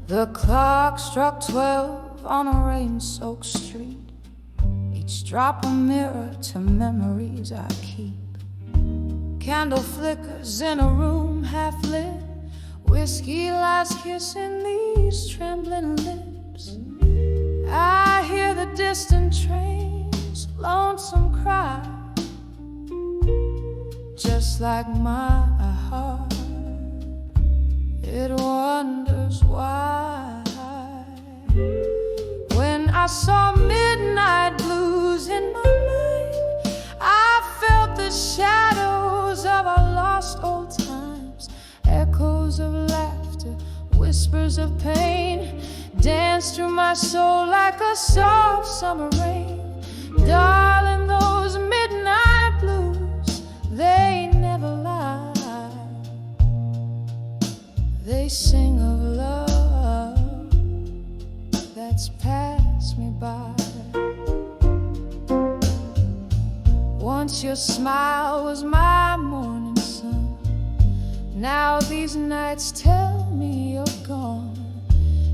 The clock struck 12 on a rain-soaked street. Each drop a mirror to memories I keep. Candle flickers in a room half lit. Whiskey lies kissing these trembling lips. I hear the distant train's lonesome cry, just like my heart. It wonders why. When I saw midnight blues in my mind, I felt the shadows of our lost old times. Echoes of laughter, whispers of pain, dance through my soul like a soft summer rain. Darling, those midnight blues, they never lie. They sing of love that's passed me by. Once your smile was my morning sun. Now these nights tell me you're gone.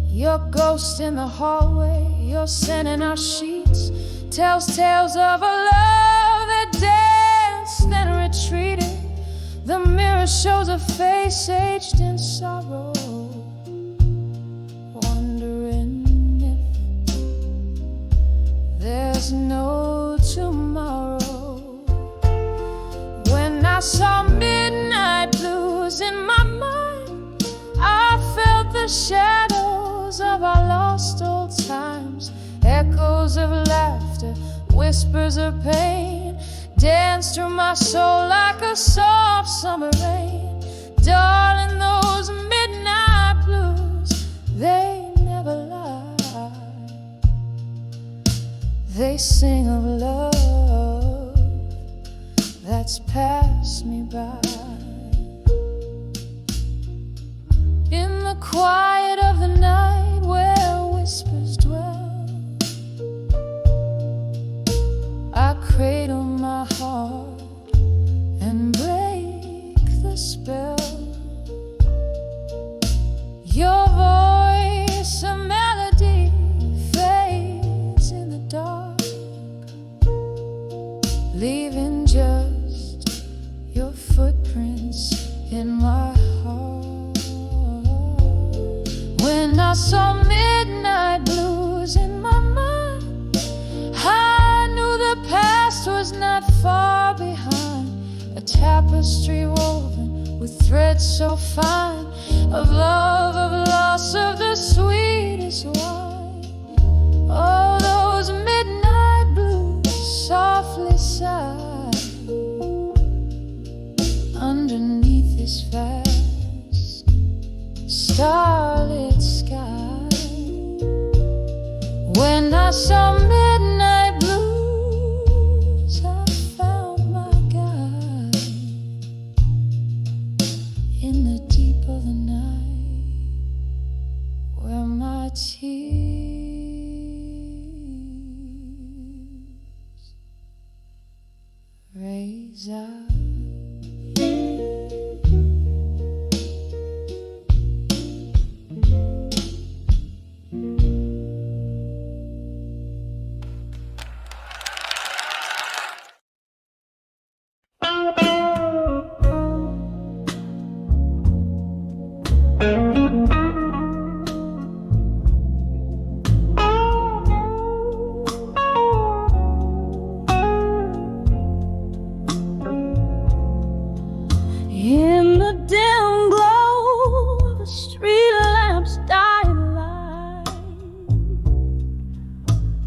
Your ghost in the hallway, your scent in our sheets, tells tales of a love that danced and retreated. The mirror shows a face aged in sorrow, wondering if there's no tomorrow. When I saw midnight blues in my mind, I felt the shadows of our lost old times. Echoes of laughter, whispers of pain, dance through my soul like a soft summer rain. Darling, those midnight blues, they never lie. They sing of love that's passed me by. In the quiet of the night where whispers dwell, I cradle my heart and break the spell. Your voice, a melody, fades in the dark, leaving just your footprints in my heart. When I saw midnight blues in my mind, I knew the past was not far behind. A tapestry woven with threads so fine, of love, of loss, of the sweetest wine. Oh, those midnight blues softly sigh underneath this vast starlit sky. When I saw midnight blues, I found my guide in the deep of the night, where my tears raise up. In the dim glow of a street lamp's dying light,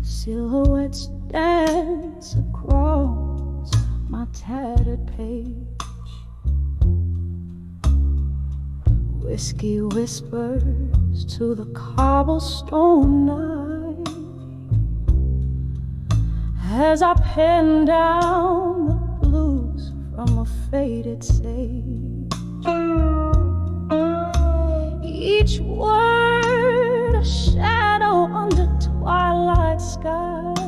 silhouettes dance across my tattered page. Whiskey whispers to the cobblestone night as I pen down the blues from a faded sage. each word a shadow under twilight skies,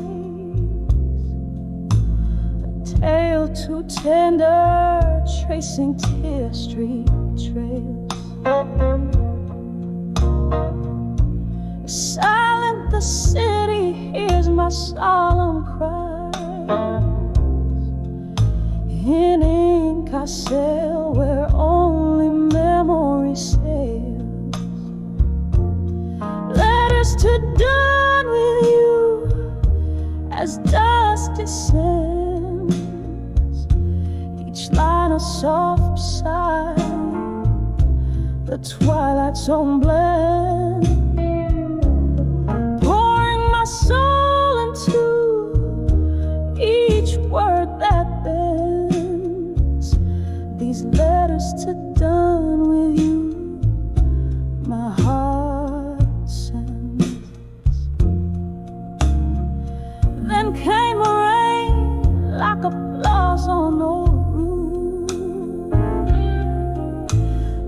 a tale too tender, tracing tear-streaked trails. Silent the city hears my solemn cries. In ink I sail where only memory sails. Letters to dawn with you as dust descends. Each line a soft sigh, the twilight's own blend. Pouring my soul into each word that bends. These letters to dawn with you, my heart sends. Then came a rain like applause on old roof,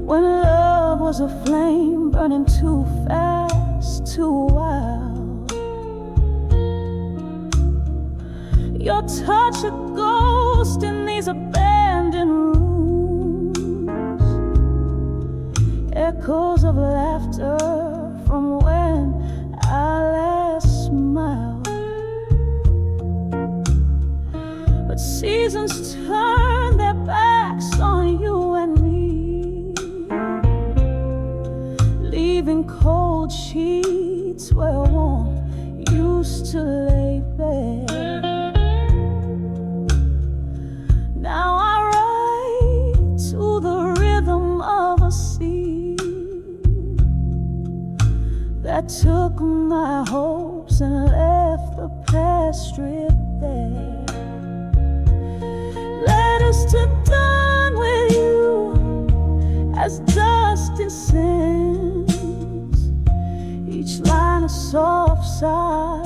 when love was a flame burning too fast, too wild. Your touch a ghost in these abandoned rooms, echoes of laughter from when I last smiled. But seasons turn their backs on you and me, leaving cold sheets where warmth used to lay bare. Now I ride to the rhythm of a sea that took my hopes and left the past stripped bare. Letters to dawn with you as dust descends. Each line a soft sigh,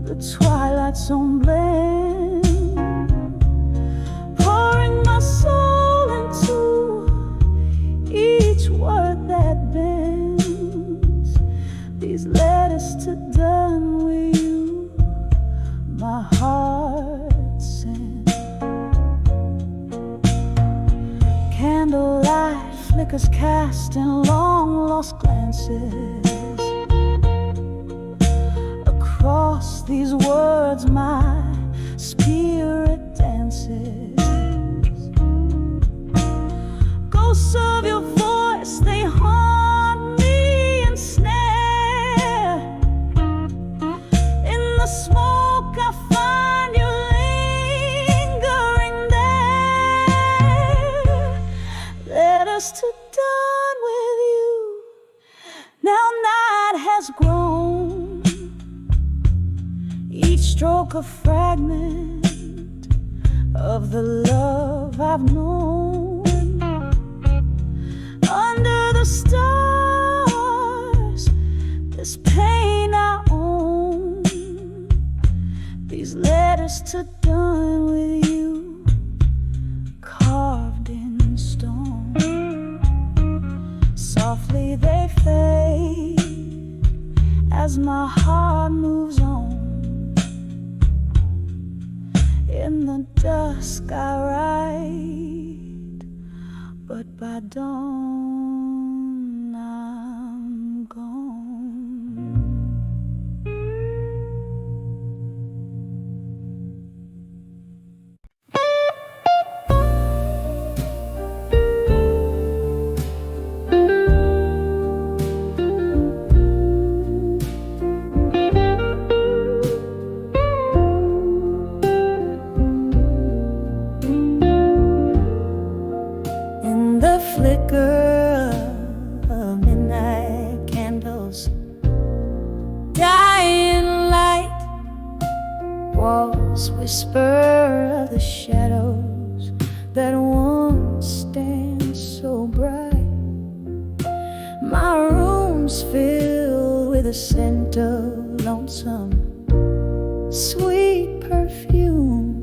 the twilight's own blend. Pouring my soul into each word that bends. These letters to dawn with you, my heart sends. Candlelight flickers cast in long lost glances. Across these words my spirit dances. Ghosts of your voice, they haunt me and snare. In the smoke I find you lingering there. Letters to dawn with you, now night has grown. Each stroke a fragment of the love I've known. Under the stars, this pain I own. These letters to dawn with you, carved in stone. Softly they fade as my heart moves on. In the dusk I ride, but by dawn I'm gone. Flicker of midnight candles, dying light, walls whisper of the shadows that once stand so bright. My room's filled with a scent of lonesome, sweet perfume,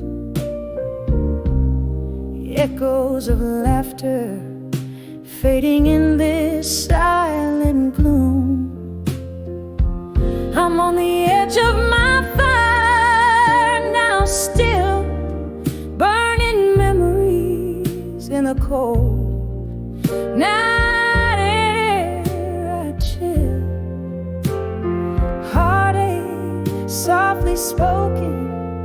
echoes of laughter fading in this this silent gloom. I'm on the edge of my fire now, still burning memories in the cold night air. I chill, heartache softly spoken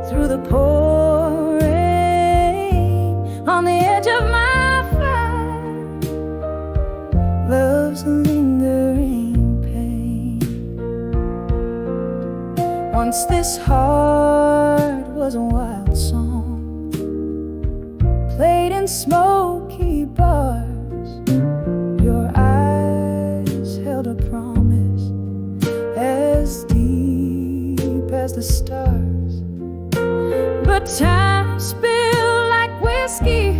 through the pouring rain. On the edge of my fire, love's lingering pain. Once this heart was a wild song, played in smoky bars. Your eyes held a promise as deep as the stars. But time spilled like whiskey,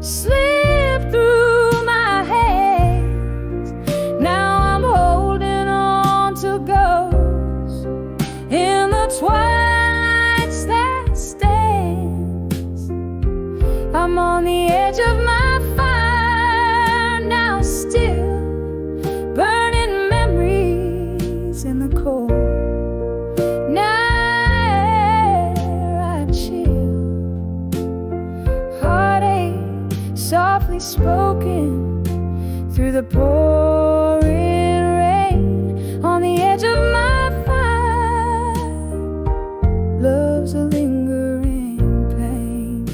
slipped through my hands. Now I'm holding on to ghosts in the twilight that stands. I'm on the edge of my fire now, still burning memories in the cold night. Softly spoken through the pouring rain. On the edge of my fire, love's a lingering pain.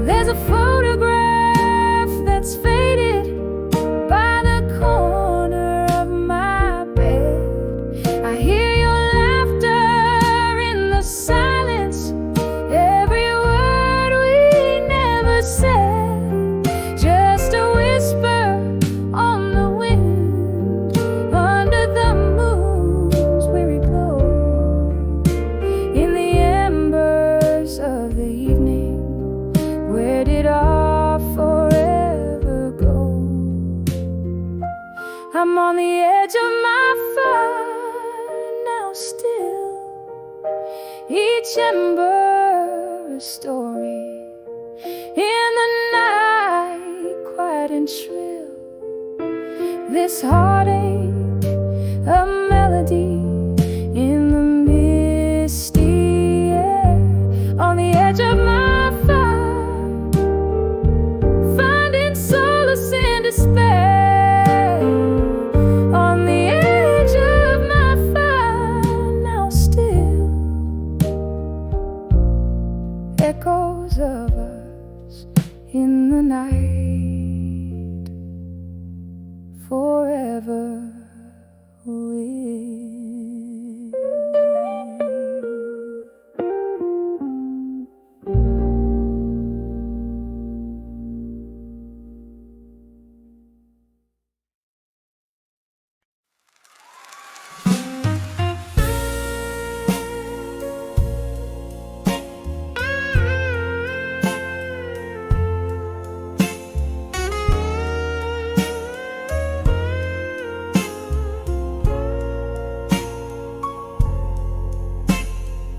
There's a photograph that's faded by the corner of my bed. I hear your laughter in the silence, every word we never said, just a whisper on the wind under the moon's weary glow. In the embers of the evening, where did our forever go? I'm on the edge of my fire now, still each ember a story. In the night, quiet and shrill, this heartache a melody in the misty air. On the edge of my fire, finding solace in despair. On the edge of my fire now, still echoes of us in the night, forever will.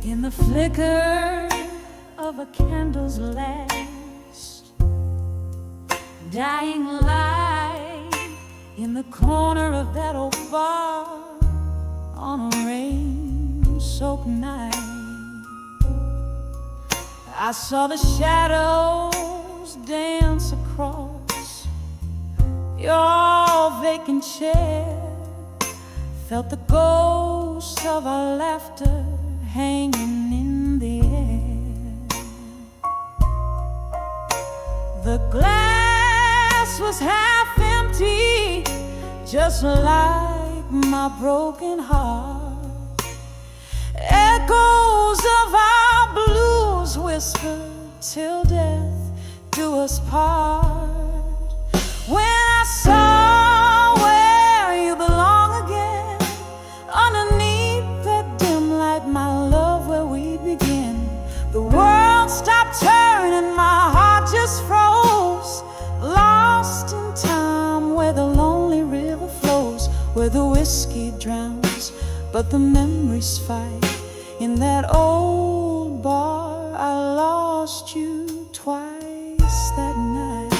In the flicker of a candle's last dying light, in the corner of that old bar on a rain-soaked night, I saw the shadows dance across your vacant chair, felt the ghost of our laughter hanging in the air. The glass was half empty, just like my broken heart. Echoes of our blues whispered till death do us part. When I saw where you belong again, underneath that dim light, my love, where we begin, the world stopped turning, my heart just froze, lost in time where the lonely river flows, where the whiskey drowns but the memories fight. In that old bar I lost you twice that night.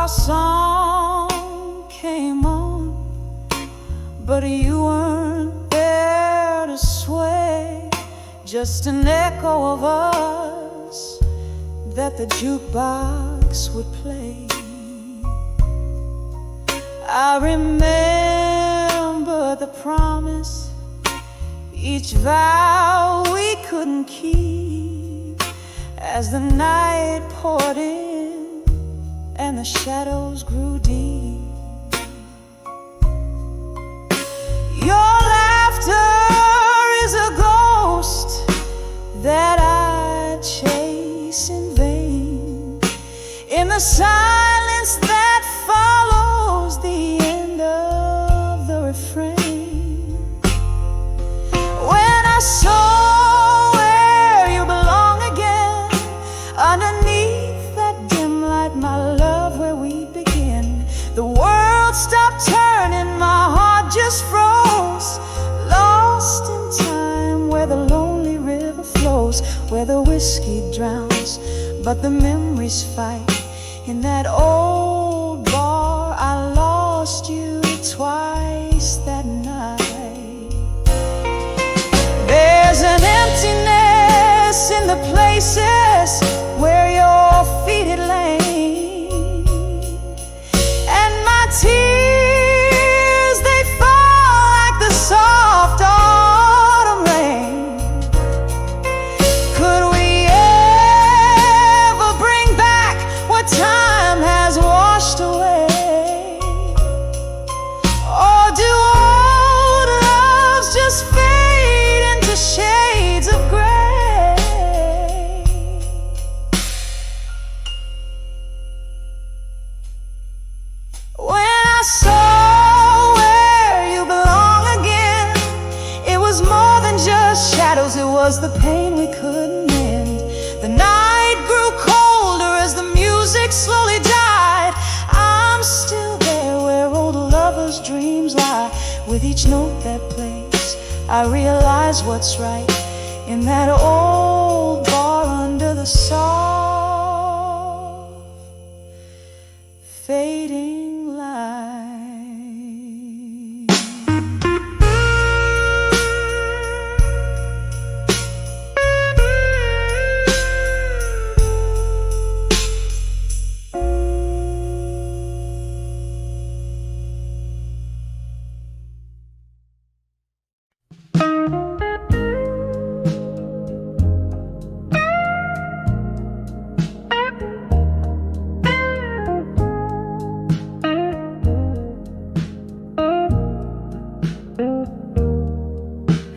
Our song came on, but you weren't there to sway. Just an echo of us that the jukebox would play. I remember the promise, each vow we couldn't keep, as the night poured in and the shadows grew deep. Your laughter is a ghost that I chase in vain, in the silence that follows the end of the refrain. When I saw where you belong again, underneath that dim light, my love, where we begin, the world stopped turning, my heart just froze, lost in time where the lonely river flows, where the whiskey drowns but the memories fight. In that old bar I lost you twice that night. There's an emptiness in the places where your feet had lain, and my tears, they fall like the soft autumn rain. Could we ever bring back what time has washed away? Or do old loves just fade into shades of gray? When I saw where you belong again, it was more than just shadows, it was the pain we couldn't mend. The night grew colder as the music slowly died. I'm still there where old lovers' dreams lie. With each note that plays, I realize what's right in that old bar under the soft fading light.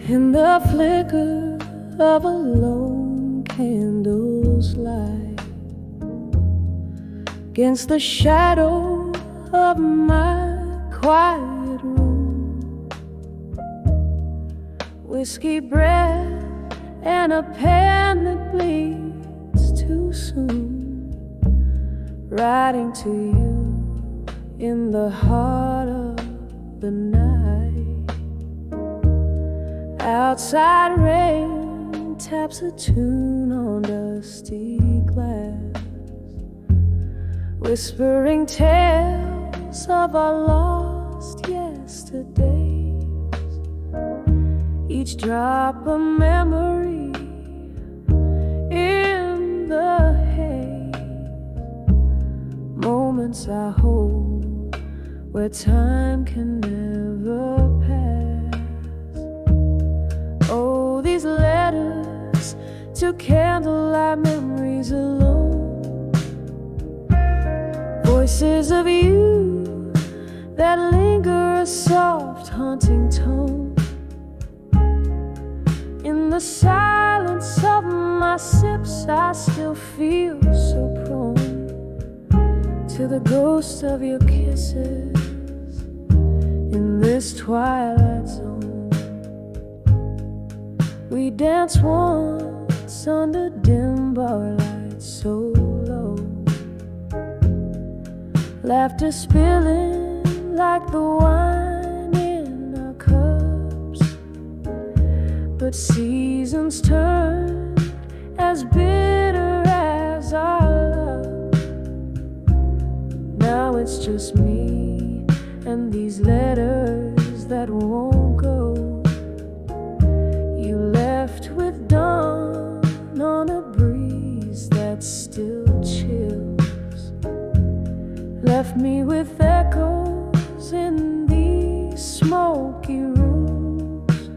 In the flicker of a lone candle's light, against the shadow of my quiet room, whiskey breath and a pen that bleeds too soon, writing to you in the heart of the night. Outside rain taps a tune on dusty glass, whispering tales of our lost yesterdays. Each drop a memory in the haze, moments I hold where time can never pass. Oh, these letters to candlelight memories alone, voices of you that linger, a soft haunting tone. In the silence of my sips, I still feel so prone to the ghost of your kisses in this twilight zone. We danced once under dim bar lights so low, laughter spilling like the wine in our cups. But seasons turn as bitter as our love. Now it's just me and these letters that won't go. You left with dawn on a breeze that still chills, left me with echoes in these smoky rooms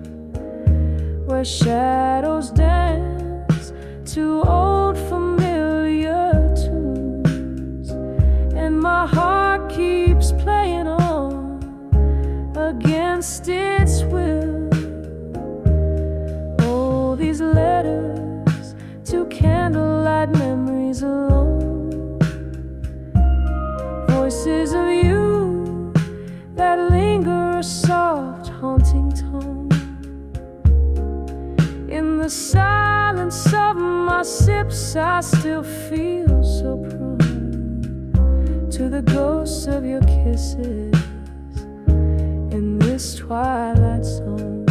where shadows dance to old familiar tunes, and my heart keeps playing on against its will. Oh, these letters to candlelight memories alone, voices of you that linger, a soft haunting tone. In the silence of my sips, I still feel so prone to the ghosts of your kisses in this twilight zone.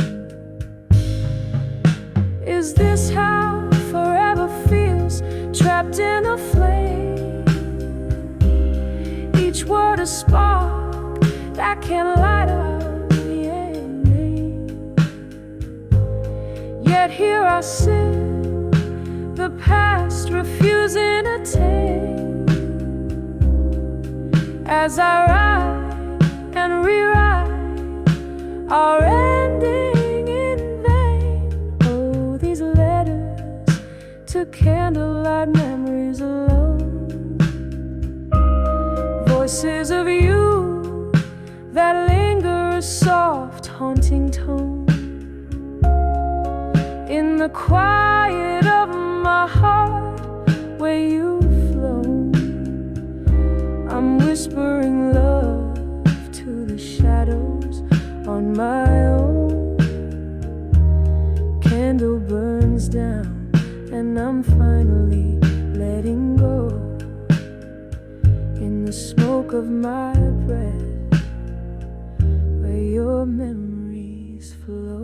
Is this how forever feels, trapped in a flame? Each word a spark that can light up the end. Yet here I sit, the past refusing to tame, as I write and rewrite our ending in vain. Oh, these letters to candlelight memories alone, voices of you that linger, a soft haunting tone. In the quiet of my heart where you've flown, I'm whispering love to the shadows on my own. Candle burns down and I'm finally letting go. In the smoke of my breath where your memories flow.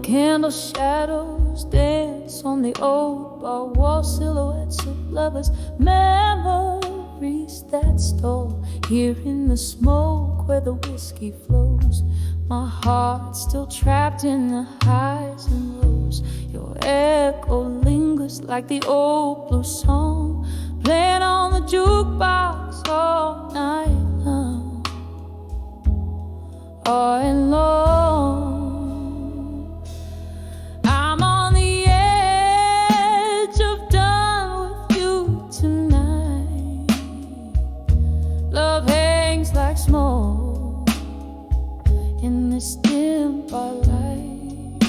Candle shadows dance on the old bar wall, silhouettes of lovers, memories that stole. Here in the smoke where the whiskey flows, my heart still trapped in the highs and lows. Your echo lingers like the old blue song, playing on the jukebox all night long, all alone. Smoke in this dim bar light.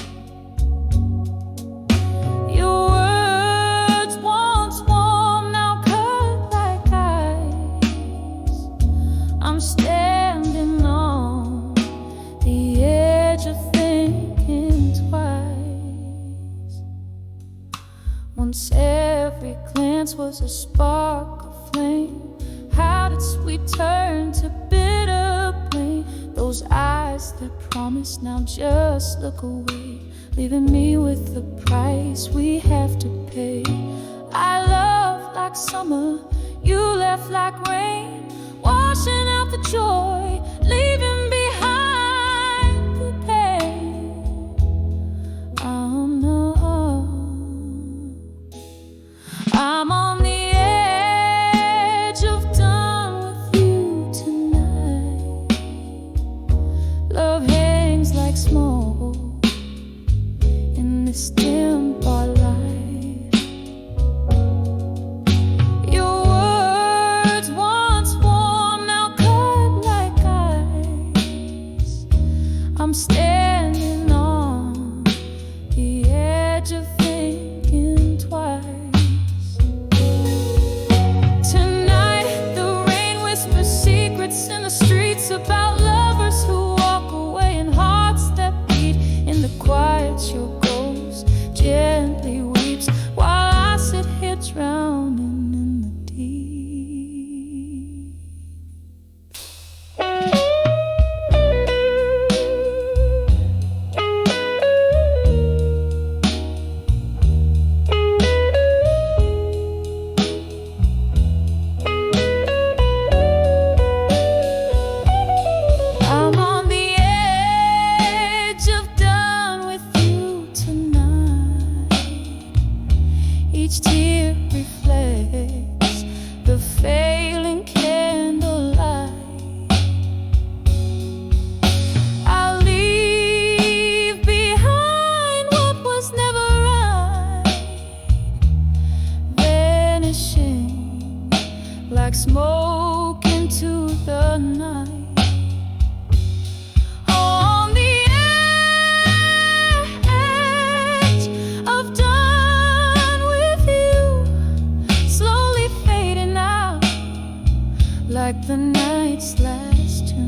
Your words once warm, now cut like ice. I'm standing on the edge of thinking twice. Once every glance was a spark of flame, how did sweet turn to bitter pain? Those eyes that promise now just look away, leaving me with the price we have to pay. I love like summer, you left like rain, washing out the joy, leaving behind the pain. Oh no, I'm on the smoke in this dim bar light. Your words once warm, now cut like ice. mirror reflects the failing candlelight. I'll leave behind what was never right, vanishing like smoke into the night. On the edge of done with you, slowly fading out like the night's last tune.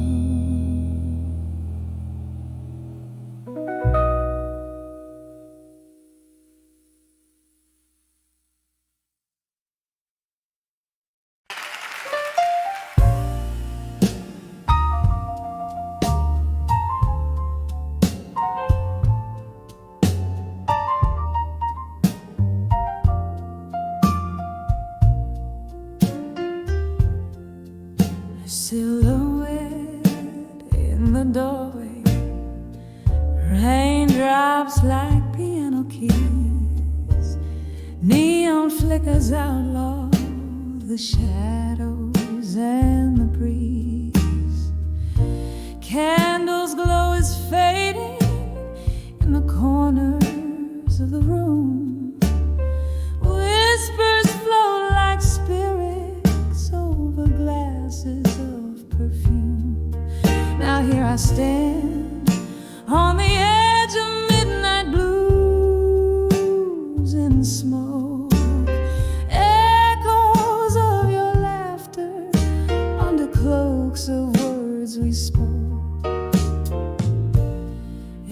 Silhouette in the doorway, raindrops like piano keys, neon flickers outlaw the shadows and the breeze. Candles glow is fading in the corners of the room. Whispers float like spirits over glasses of perfume. Now here I stand on the edge of midnight blues and smoke. Echoes of your laughter under cloaks of words we spoke.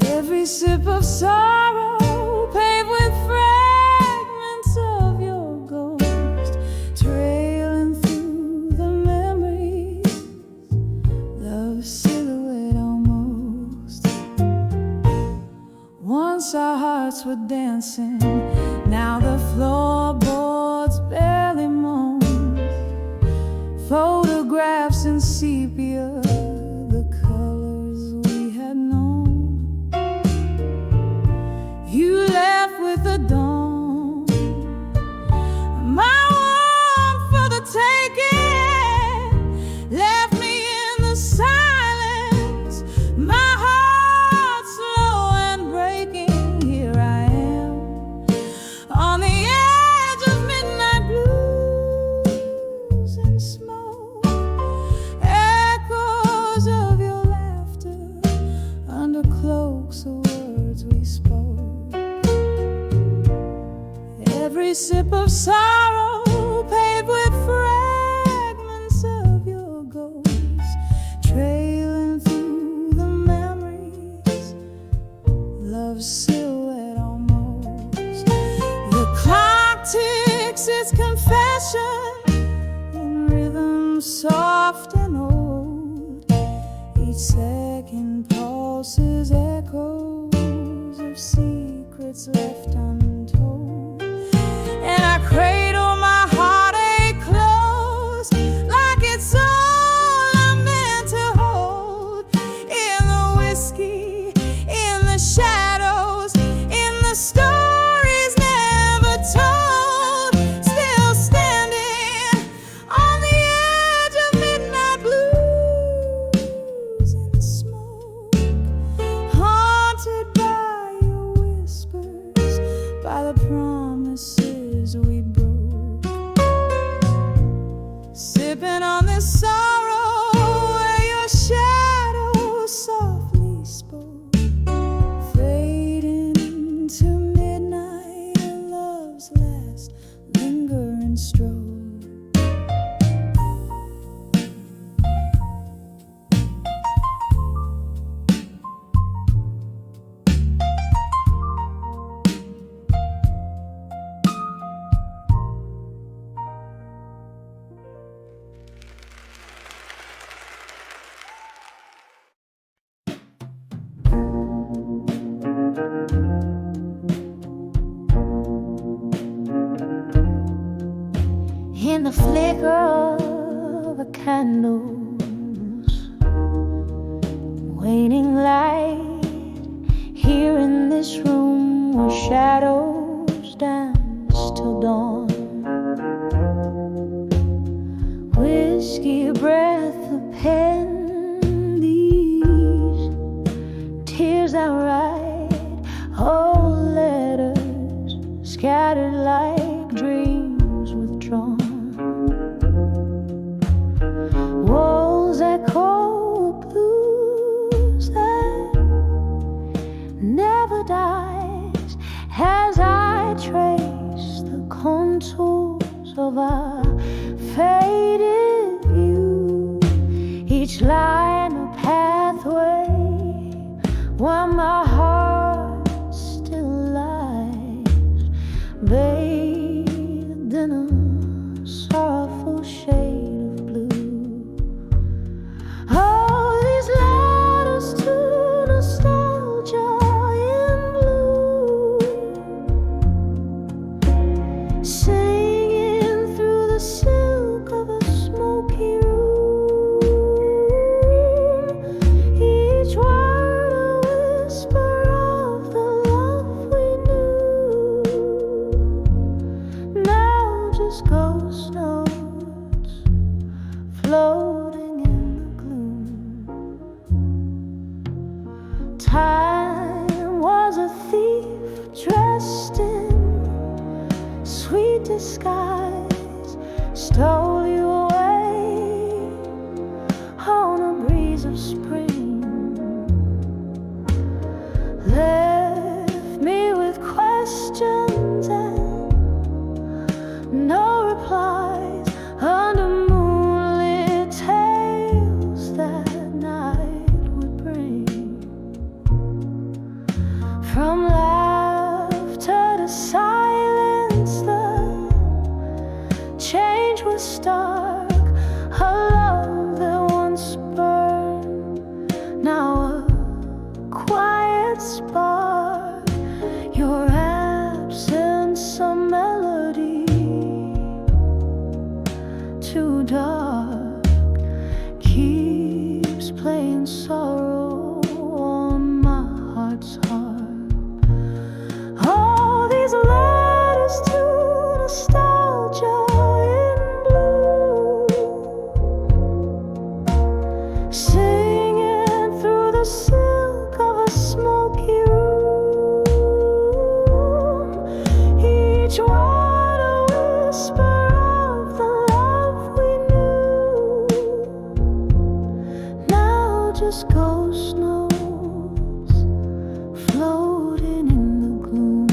Every sip of sorrow paved with fragments of your ghost, trailing through the memories, love silhouette almost. Once our hearts were dancing, now the floorboards barely moan. Photographs in sepia, the colors we had known. You left with the dawn, my warmth for the taking, left me in the silence, my heart slow and breaking. Here I am on the edge of midnight blues and smoke. Echoes of your laughter under cloaks of words we spoke. Every sip of sorrow paved with fragments of your ghost, trailing through the memories, love's silhouette almost. The clock ticks its confession in rhythm soft and old. Each second pulses echoes of secrets left untold. And I cradle my heartache close, like it's all I'm meant to hold. In the whiskey, in the shadows, in the stories never told. Still standing on the edge of midnight blues and smoke, haunted by your whispers, by the promises we broke. Sipping on this sorrow where your shadow softly spoke, fading into midnight and love's last lingering stroke. In the flicker of a candle's waning light, here in this room where shadows dance till dawn. contours of a faded view, each line a pathway where my heart still lies, bathed in a sorrowful shade of blue. Oh, these letters to nostalgia in blue, singing through the silk of a smoky room, each word a whisper of the love we knew. Now just ghost notes floating in the gloom. Time was a thief dressed in sweet disguise, stole you away on a breeze of spring, left me with questions and no replies under moonlit tales that night would bring. From laughter to silence, the change was stark. A love that once burned, now a quiet spark. Your absence a melody too dark, keeps playing sorrow on my heart's harp. All these letters to nostalgia in blue, singing through the silk of a smoky room, each word a whisper of the love we knew. Now just ghost notes floating in the gloom.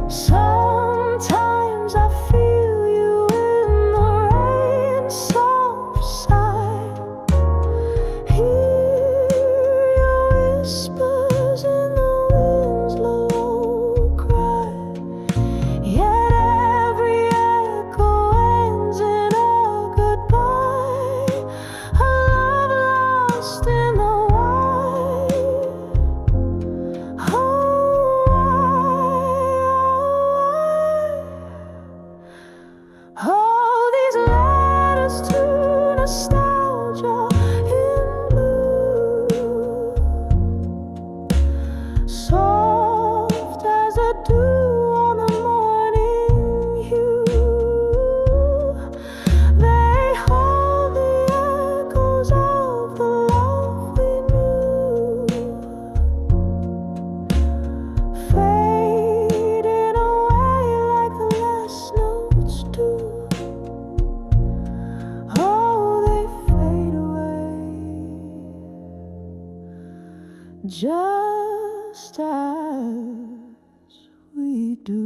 Sometimes I feel you in the rain, soft sigh, hear your whispers in the wind's low cry. Yet every echo ends in a goodbye, a love lost in the wild. Oh, all these letters to nostalgia in blue, soft as a dew on the morning hue, they hold the echoes of the love we knew, fading away like the last notes do. Oh, they fade away just as we do.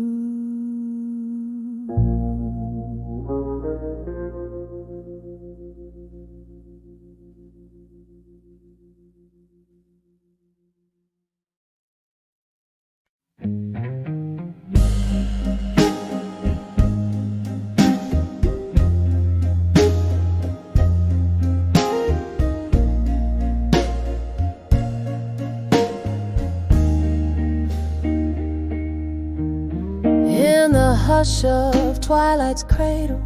In the hush of twilight's cradle,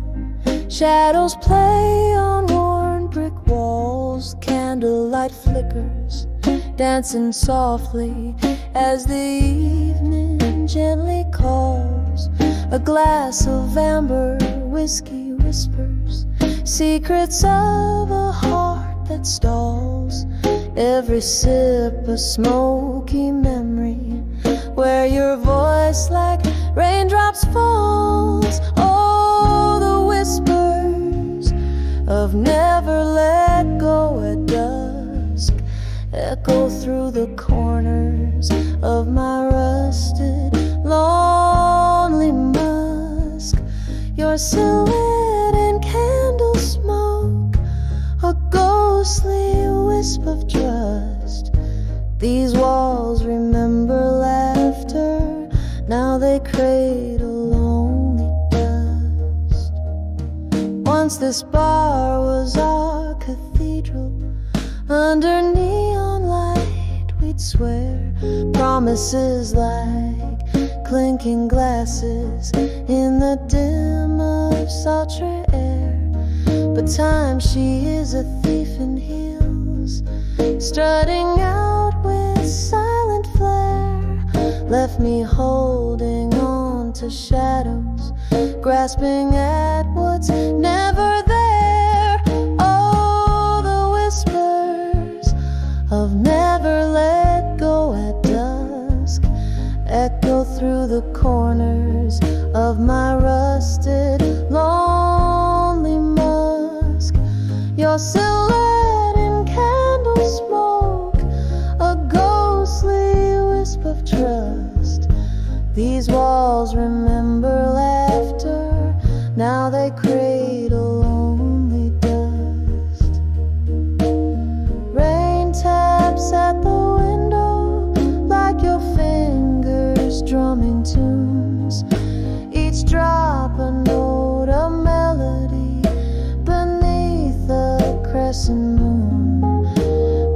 shadows play on worn brick walls. Candlelight flickers, dancing softly as the evening gently calls. A glass of amber whiskey whispers secrets of a heart that stalls. Every sip a smoky memory, where your voice like raindrops falls. Oh, the whispers of never let go at dusk echo through the corners of my rusted lawn. Your silhouette in candle smoke, a ghostly wisp of trust. These walls remember laughter, now they cradle only dust. Once this bar was our cathedral, under neon light we'd swear promises like clinking glasses in the dim of sultry air. But time, she is a thief in heels, strutting out with silent flair, left me holding on to shadows, grasping at what's never there. Oh, the whispers of never let go at dusk echo through the corners of my rusted, lonely musk. Your silhouette in candle smoke, a ghostly wisp of trust. These walls remember laughter, now they cradle only dust. Rain taps at the window like your fingers drumming tunes, each drop a note, a melody beneath the crescent moon.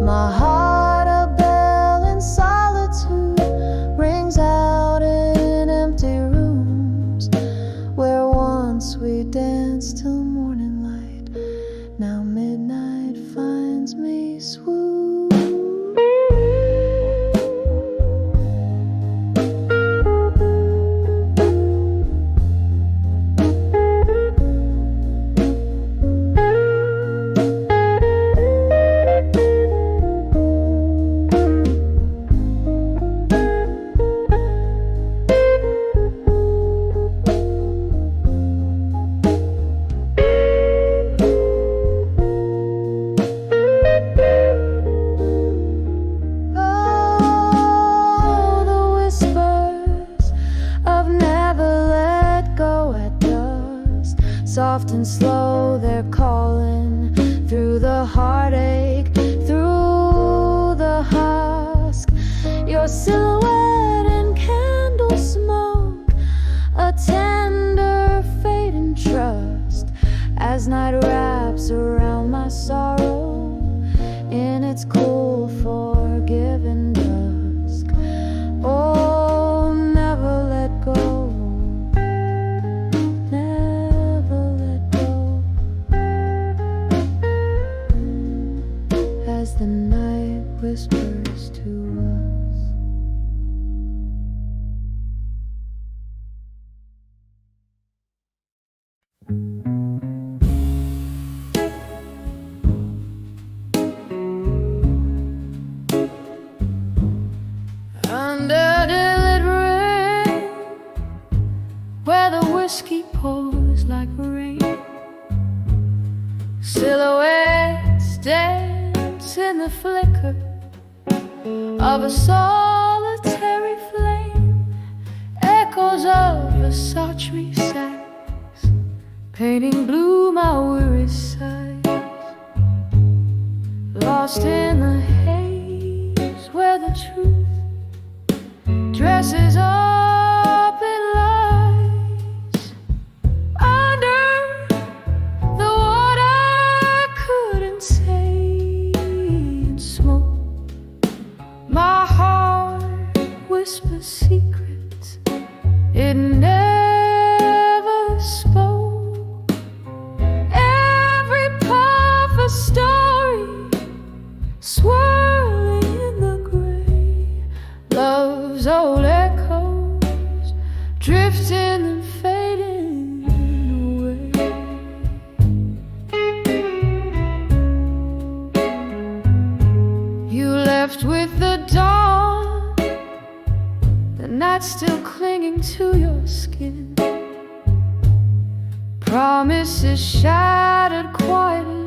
My heart a bell in solitude rings out in empty rooms, where once we danced till morning light, now midnight finds me swoon. Soft and slow, they're calling through the heartache, through the husk. Your silhouette in candle smoke, a tender fate and trust, as night wraps around my sorrow in its cool, forgiving dusk. Oh, never let go, as the night whispers to us. Under lit rain, where the whiskey pours like rain, silhouettes dance in the flicker of a solitary flame, echoes of a sultry sax painting blue my weary sighs, lost in the haze where the truth dresses up in lies. Under the water couldn't say in smoke, my heart whispers secrets it never spoke. Every puff a story swirling in the gray, love's old echoes drifting and fading away. You left with the dawn, the night still clinging to your skin, promises shattered quietly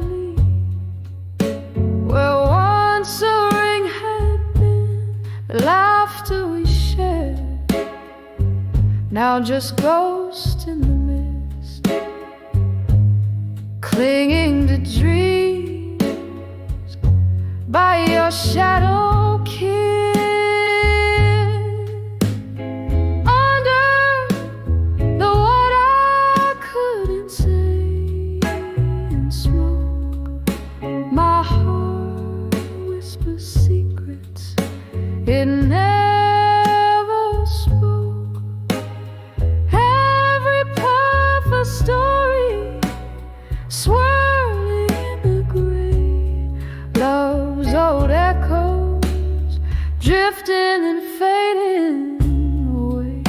where once a ring had been. The laughter we shared, now just ghost in the mist. clinging to dreams by your shadow kiss. Under the what I couldn't say in smoke, my heart whispers secrets it never spoke. Every puff a story swirling in the gray, love's old echoes drifting and fading away.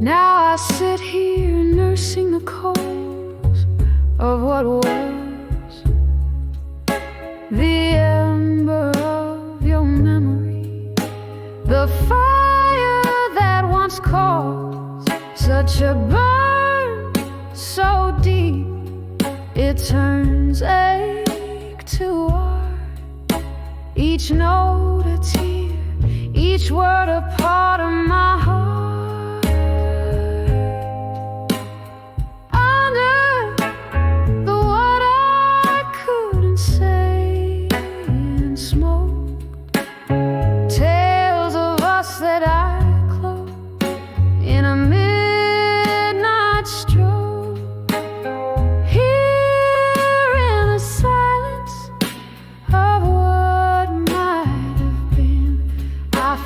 Now I sit here nursing the coals of what was, the ember of your memory, the fire that once caused such a burn so deep it turns ache to art. Each note a tear, each word a part of my heart.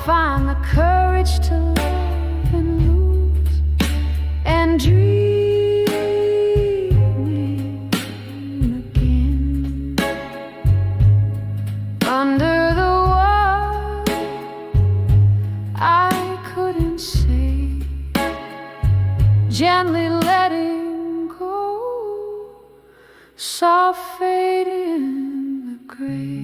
Find the courage to love and lose and dreaming again. Under the what I couldn't say, gently letting go, soft fade in the grave.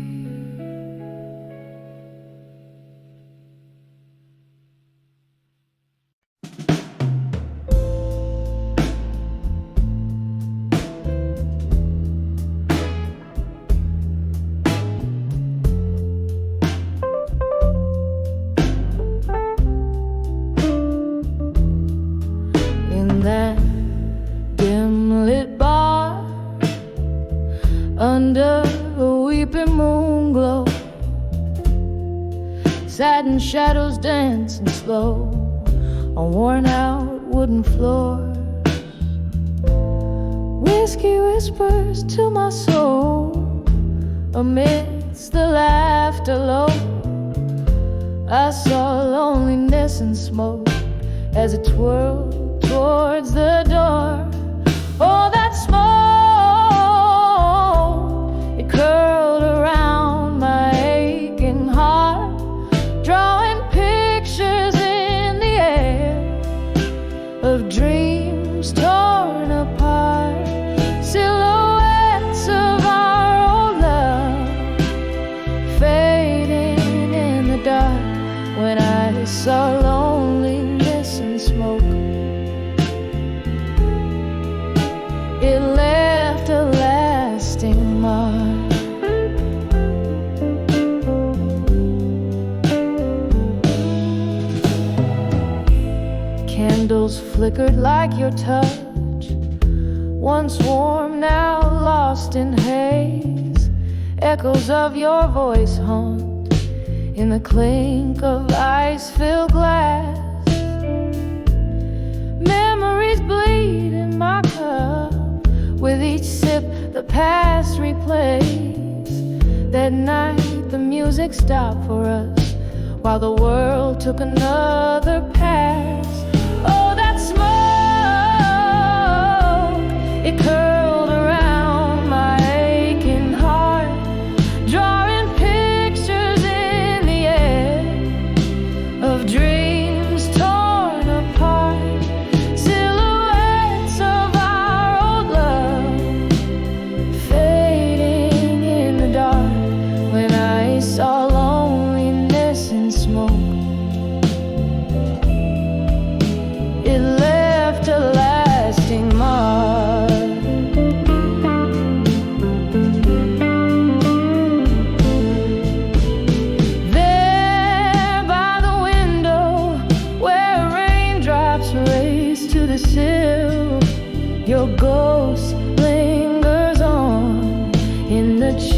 That dim-lit bar under a weeping moon glow, satin shadows dancing slow on worn-out wooden floors. Whiskey whispers to my soul amidst the laughter low. I saw loneliness and smoke as it twirled towards the door. Oh, that smoke, it curled around my aching heart, drawing pictures in the air of dreams torn apart, silhouettes of our old love fading in the dark. When I saw loneliness and smoke, it left a lasting mark. Candles flickered like your touch, once warm, now lost in haze. Echoes of your voice haunt in the clink of ice-filled glass. Memories bleed in my cup, with each sip the past replays. That night the music stopped for us, while the world took another pass. Oh, that smoke, it curled around my aching heart, drawing pictures in the air of dreams torn apart, silhouettes of our old love fading in the dark. When I saw loneliness and smoke, it left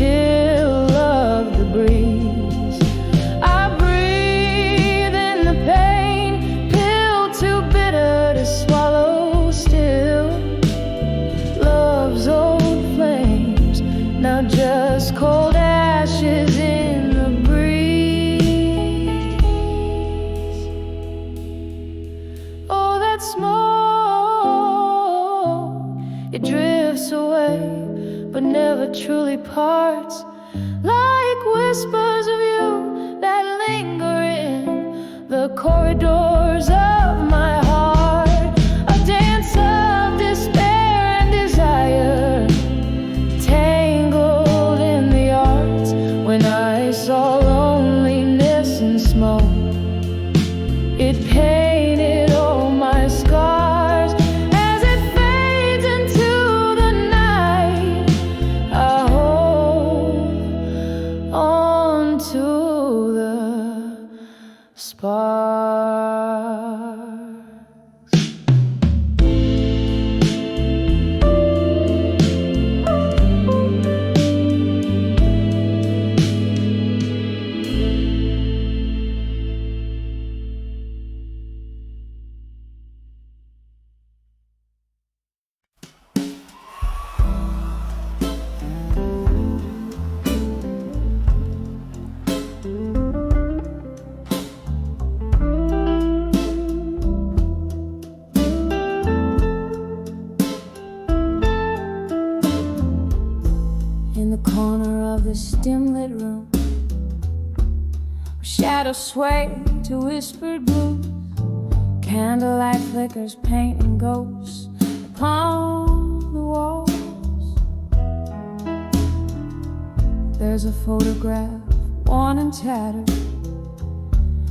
chill of the breeze. I breathe in the pain, pill too bitter to swallow still. Love's old flames, now just cold ashes in the breeze. Oh, that smoke, it drifts away, but never truly parts, like whispers of you that linger in the corridors of my heart. A dance of despair and desire, tangled in the arts. When I saw loneliness and smoke, it painted all my scars. As it fades into the night, I hold on to the sparks. In the corner of this dim-lit room, shadows sway to whispered blues. Candlelight flickers, painting ghosts upon the walls. There's a photograph, worn and tattered,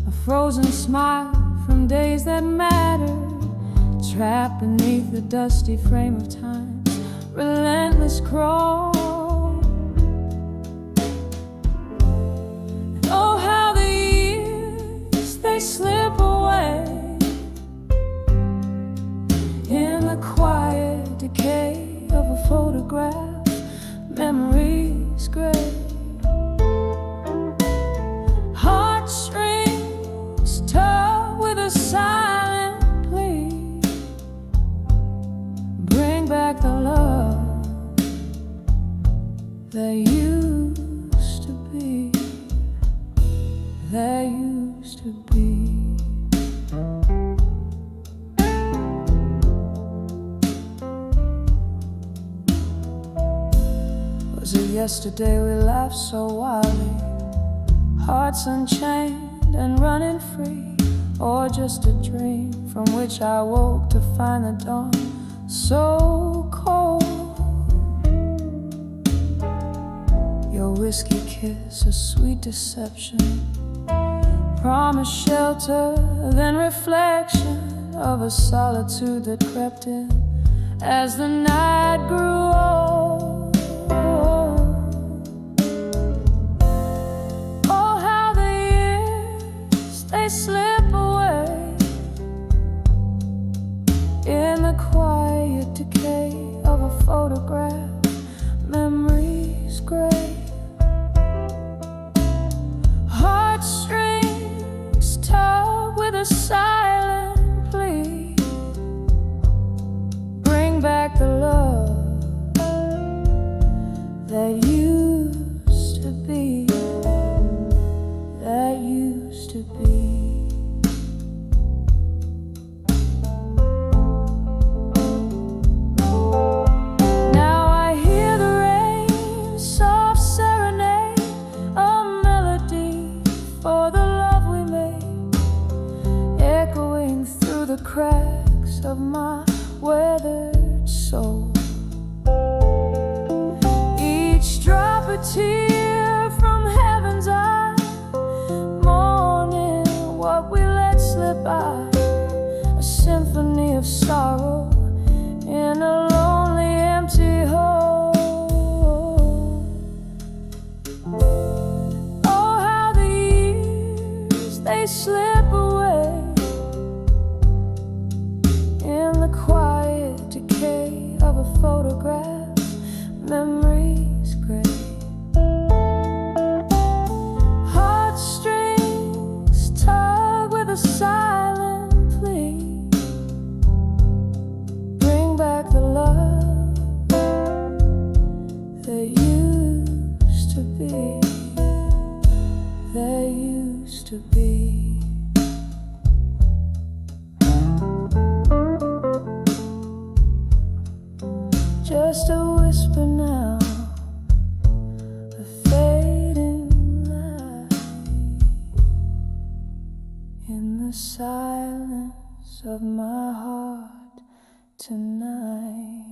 a frozen smile from days that mattered, trapped beneath the dusty frame of time's relentless crawl. Oh, how the years, they slip away in the quiet decay of a photograph, memories gray. Heartstrings tug with a silent plea, bring back the love that used to be, that used to be. Was it yesterday we laughed so wildly, hearts unchained and running free? Or just a dream from which I woke to find the dawn so cold? Your whiskey kiss, a sweet deception, promised shelter, then reflection of a solitude that crept in as the night grew old. Oh, how the years, they slip away in the quiet decay of a photograph, memories gray. Heartstrings tug with a silent plea, bring back the love that used to be, that used to be. Now I hear the rain, soft serenade, a melody for the love we made, echoing through the cracks of my weathered soul. Each drop a tear from heaven's eye, mourning what we let slip by, a symphony of sorrow in a lonely empty hole. Oh, how the years, they slip away in the quiet decay of a photograph, memories gray. a silent plea. Bring back the love that used to be, that used to be. Just a whisper now, a fading light in the silence of my heart tonight.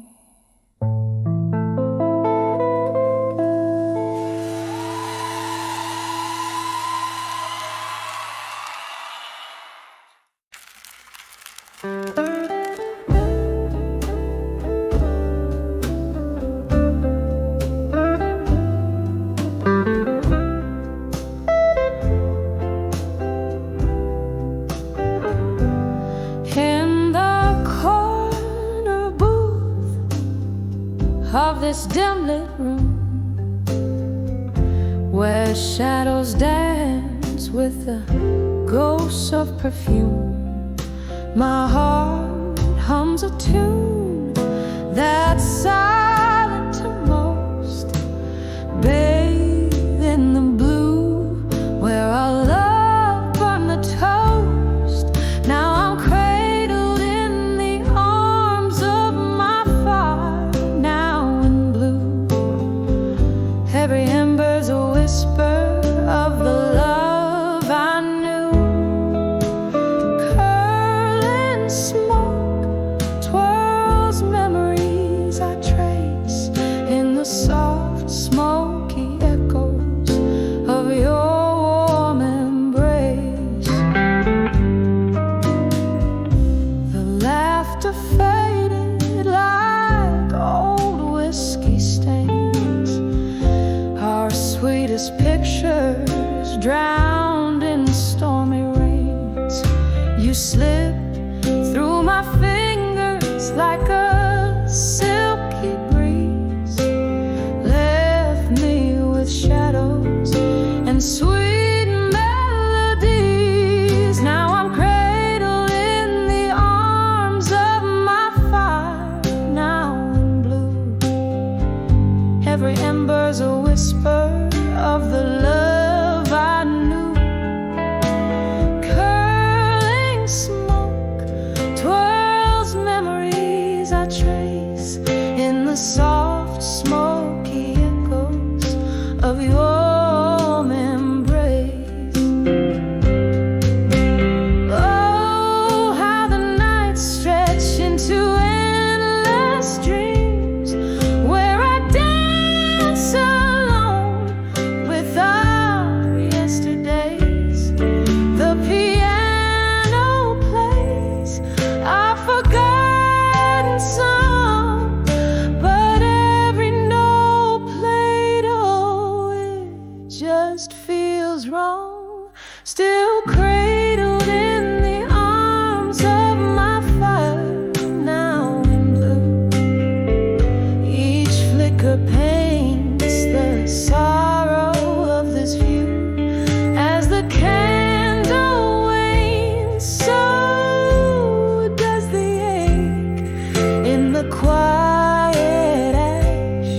Of this dim lit room, where shadows dance with the ghosts of perfume, my heart hums a tune that's silent to most, bathed in the blue where our love burned the toast. Now I'm cradled in the arms of my fire, now in blue. Every ember's a whisper of the love I knew. Curling smoke twirls memories I trace in the soft, smoky echoes of your warm embrace. The laughter faded like old whiskey stains, our sweetest pictures drowned in stormy rains. You slipped through my fingers like a silky breeze, left me with shadows and sweet melodies. Now I'm cradled in the arms of my fire, now in blue. Every ember's a whisper of the love I knew. Curling smoke twirls memories I trace in the soft, smoky echoes of your warm embrace. Oh, how the nights stretch into endless dreams, where I dance alone with our yesterdays. The piano plays our forgotten song, but every note played, oh, it just feels wrong. Still cradled in the arms of my fire, now in blue. Each flicker paints the sorrow of this view. As the candle wanes, so does the ache in the quiet ash.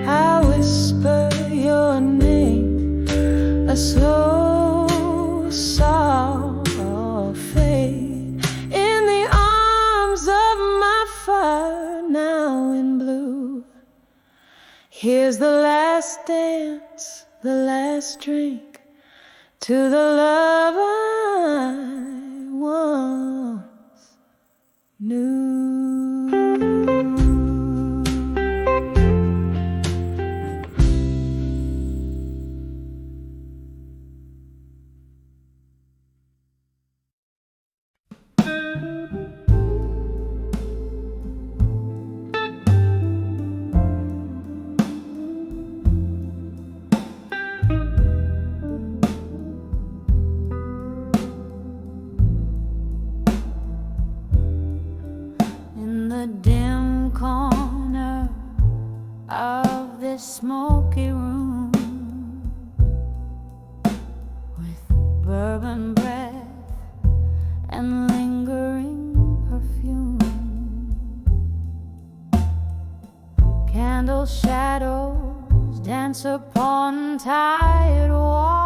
I whisper your name, a slow, soft fade in the arms of my fire, now in blue. Here's the last dance, the last drink to the love I once knew. In the dim corner of this smoky room, with bourbon breath footprints upon tired walls,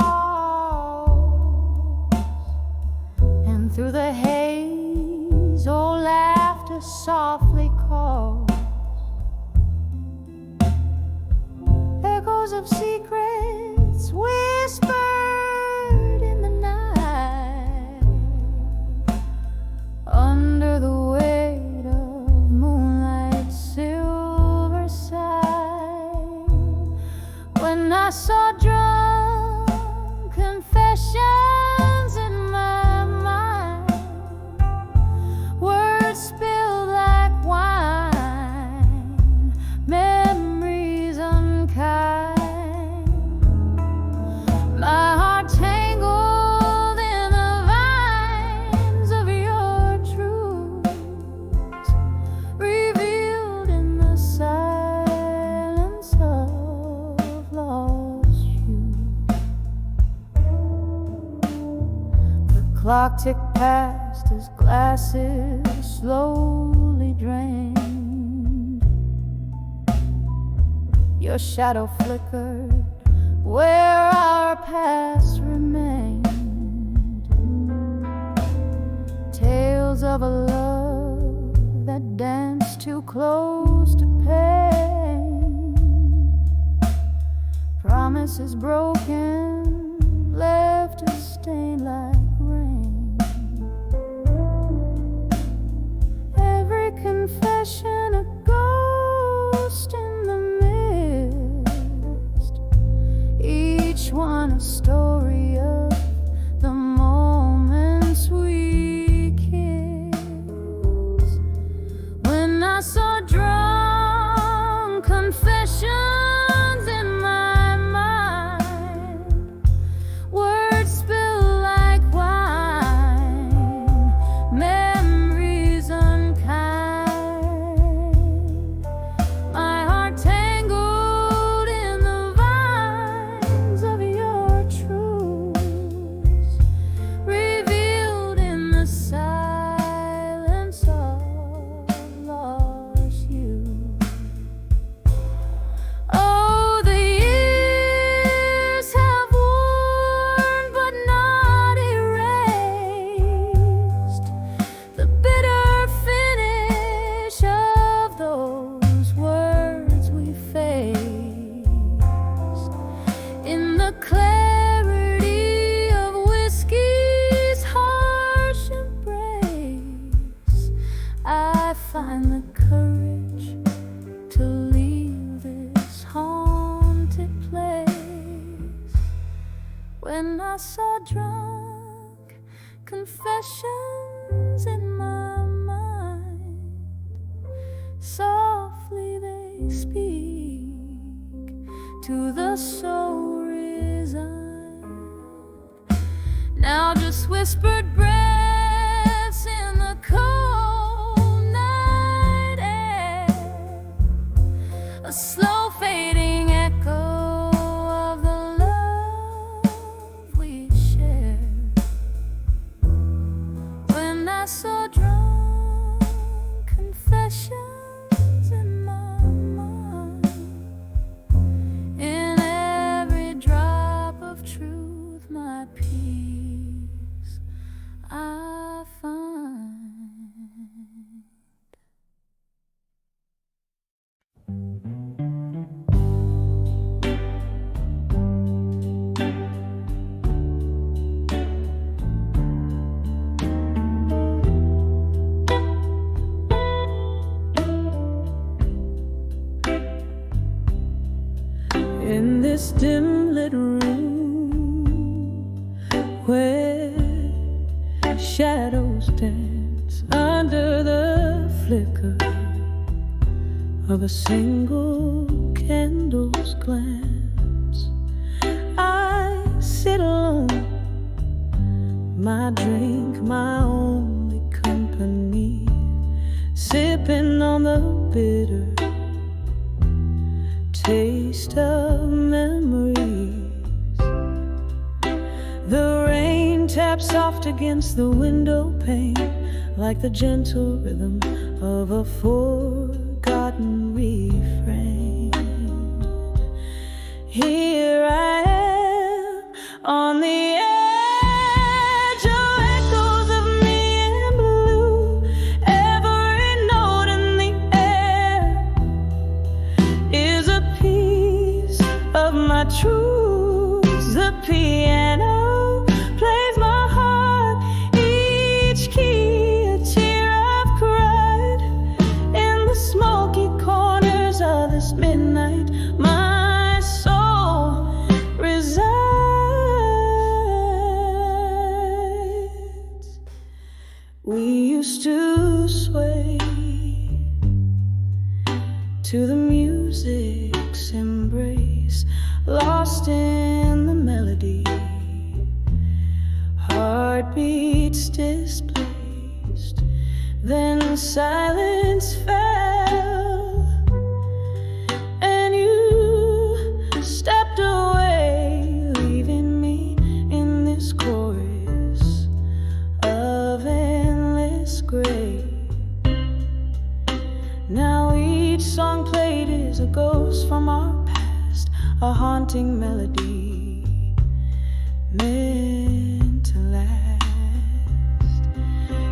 and through the haze old laughter softly calls. Echoes of secrets whispered in the night, under the weight of moonlight's silver side. When I saw drunk confessions in my mind, words spilled like wine, memories unkind. My heart tangled in the vines of your truths, revealed in the silence of lost youth. The clock ticked past as glasses slowly drained. Your shadow flickered where our past remained. Tales of a love that danced too close to pain. Promises broken, left a stain like rain. Every confession a ghost in the mist, each one a story of the moments we kissed. When I saw drunk confessions in my mind, words spill like wine, memories unkind. My heart tangled in the vines of your truths, revealed in the silence of lost youth. Oh, the years have worn but not erased the bitter finish of those words we faced. In the clarity of whiskey's harsh embrace, I find the courage to leave this haunted place. When I saw drunk confessions in my mind, softly they speak to the soul resigned. Now just whispered breaths in the cold night air, a slow fading echo of the love we shared. When I saw drunk confessions in my mind, in every drop of truth my peace I find. In this dim lit room where shadows dance under the flicker of a single candle's glance, I sit alone, my drink my only company, sipping on the bitter taste of memories. The rain taps soft against the window pane, like the gentle rhythm of a forgotten refrain. Here I am on the edge of echoes of me in blue. Every note in the air is a piece of my truth. The piano plays my heart, each key a tear I've cried. In the smoky corners of this midnight, my soul resides. We used to sway to the music's embrace, lost in the melody, heartbeats displaced. Then silence fell, and you stepped away, leaving me in this chorus of endless gray. Now each song played is a ghost from our past, a haunting melody meant to last.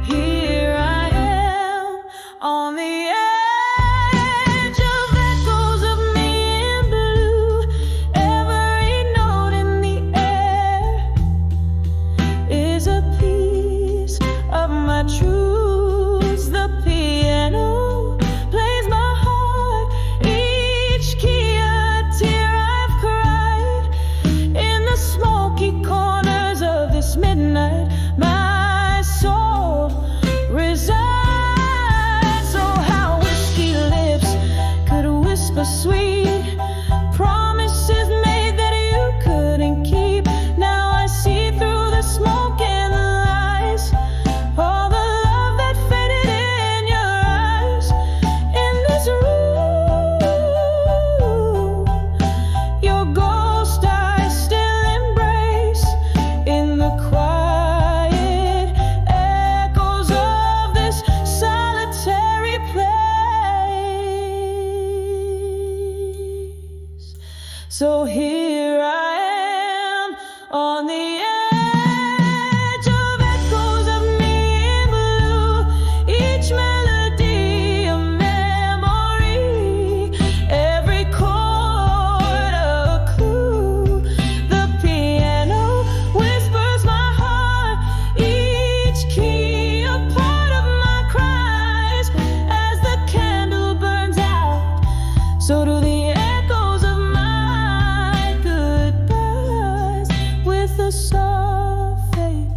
Here I am on the edge of echoes of me in blue. Every note in the air is a piece of my truth. The piano plays my heart, each key a tear I've cried. In the smoky corners of this midnight, my soul resides. So how whiskey lips could whisper sweet promises made that you couldn't keep. Now I see through the smoke and the lies, all the love that faded in your eyes. In this room, your ghost I still embrace. In the quiet echoes of this solitary place. So here I am on the edge of echoes of me in blue. Each melody a memory, every chord a clue. The piano whispers my heart, each key a part of my cries. As the candle burns out, so do the echoes of my goodbyes. With a soft fade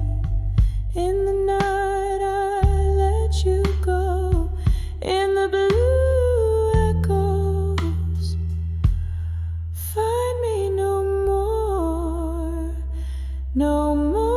in the night, I let you go. In the blue echoes, find me no more, no more.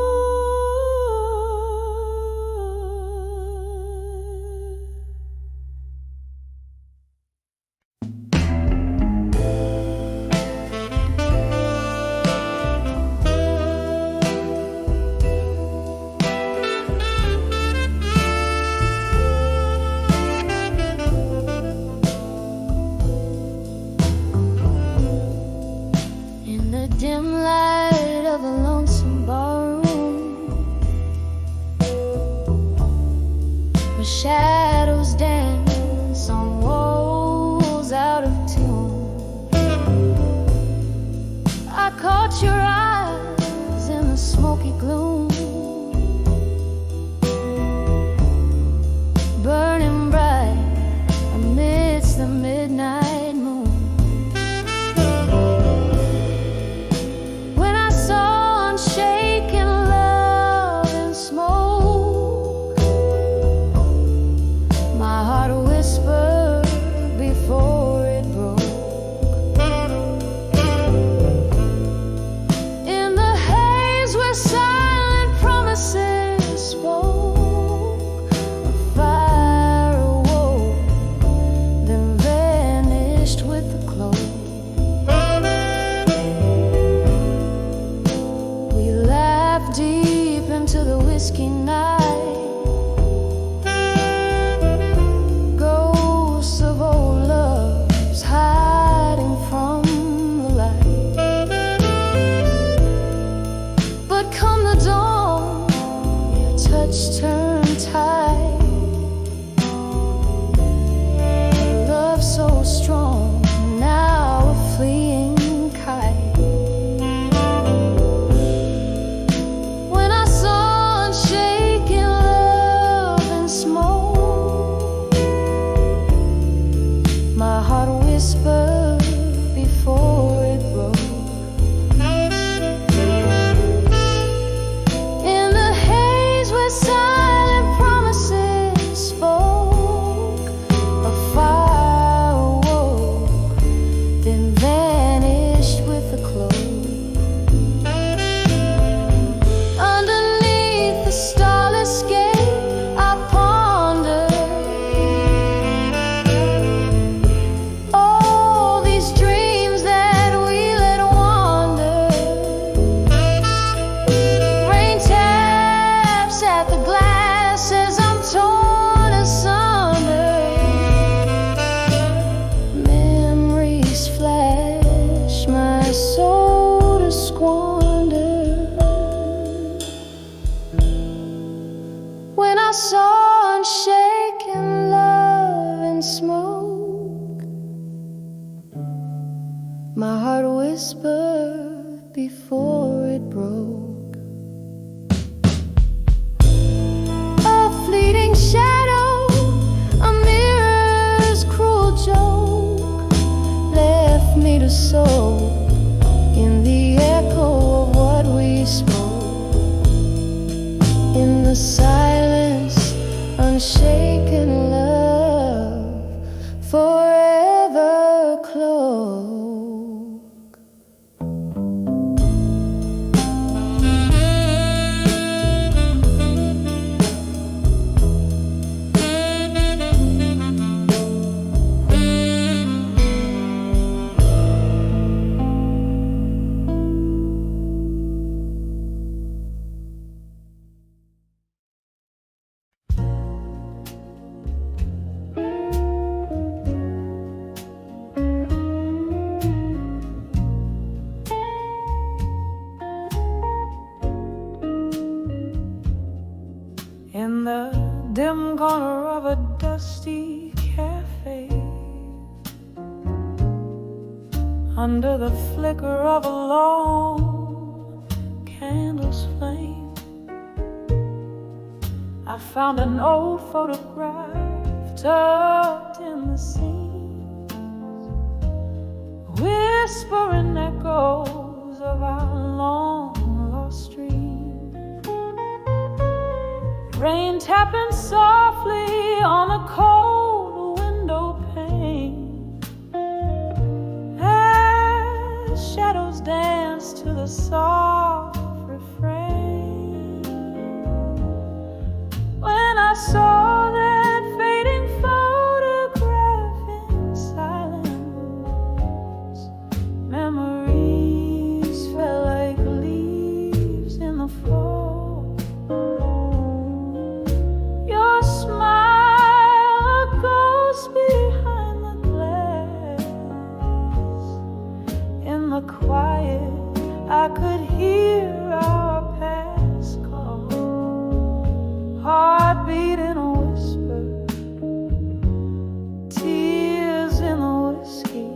In the dim light of a lonesome barroom, where shadows dance on walls out of tune, I caught your eyes in the smoky gloom, burning bright amidst the midnight moon. When I saw unshaken love and smoke, my heart whispered before it broke. I saw unshaken love and smoke, my heart whispered before it broke. A fleeting shadow, a mirror's cruel joke, left me to soak in the echo of what we spoke. In the silence, unshaken love, forever cloak. In the dim corner of a dusty cafe, under the flicker of a lone candle's flame, I found an old photograph tucked in the seams, whispering echoes of our long lost dreams. Rain tapping softly on the cold window pane, as shadows dance to the soft refrain. When I saw that fading photograph in silence, memories fell like leaves in the fall. Behind the glass, in the quiet, I could hear our past call, heartbeat in a whisper, tears in the whiskey,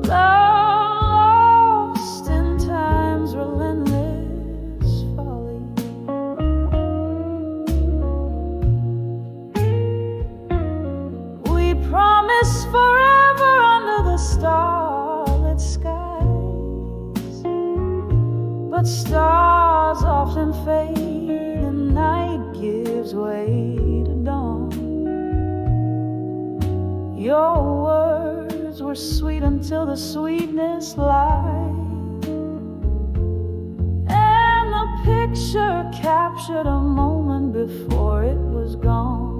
love lost in time's relentless folly. Promise forever under the starlit skies, but stars often fade and night gives way to dawn. Your words were sweet until the sweetness lied, and the picture captured a moment before it was gone.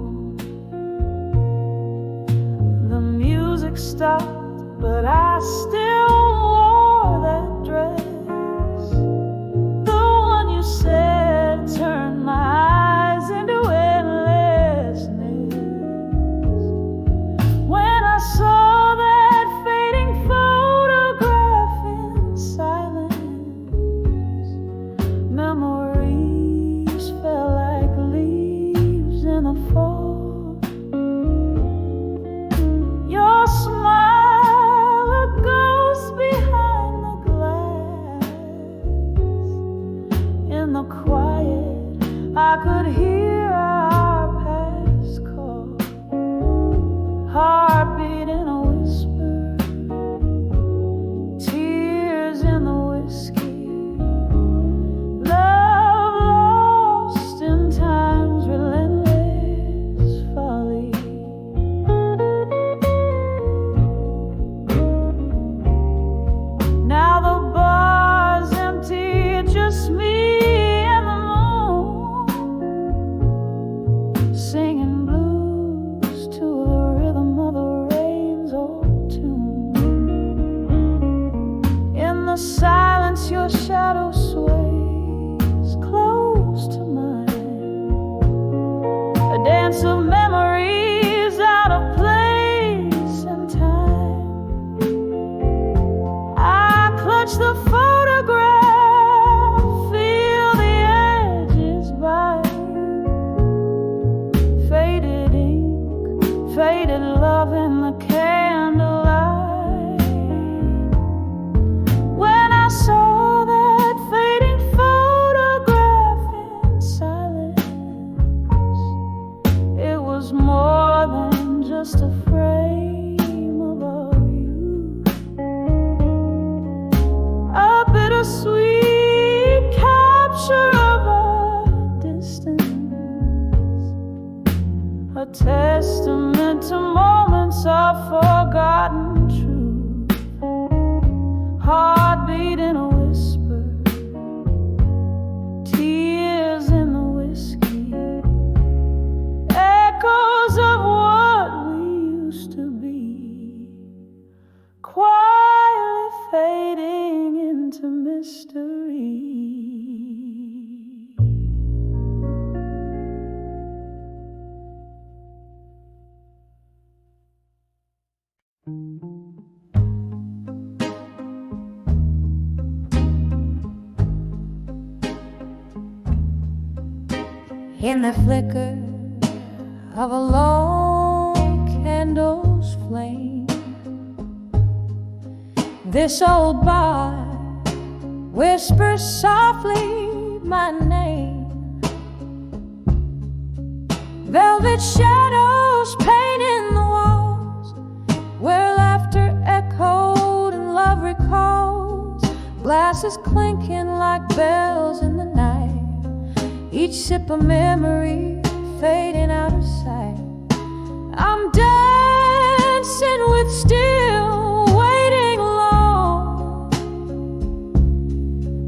The music stopped, but I still wore that dress, the one you said turned my eyes into endlessness. When I saw that fading photograph in silence, memories fell like leaves in a fall. Your smile, a ghost behind the glass. In the quiet, I could hear our past call, heartbeat in a whisper, tears in the whiskey, love lost in time's relentless folly. Now the bar's empty, just me and the moon. faded love in the candlelight. When I saw that fading photograph in silence, it was more than just a frame of our youth, a bittersweet capture of our distance, a testament to moments of forgotten truth, heartbeat in a whisper, tears in the whiskey, echoes of what we used to be, quietly fading into mystery. In the flicker of a lone candle's flame, this old bar whispers softly my name. Velvet shadows painting the walls, where laughter echoed and love recalls, glasses clinking like bells in the night, each sip a memory fading out of sight. I'm dancing with still waiting alone,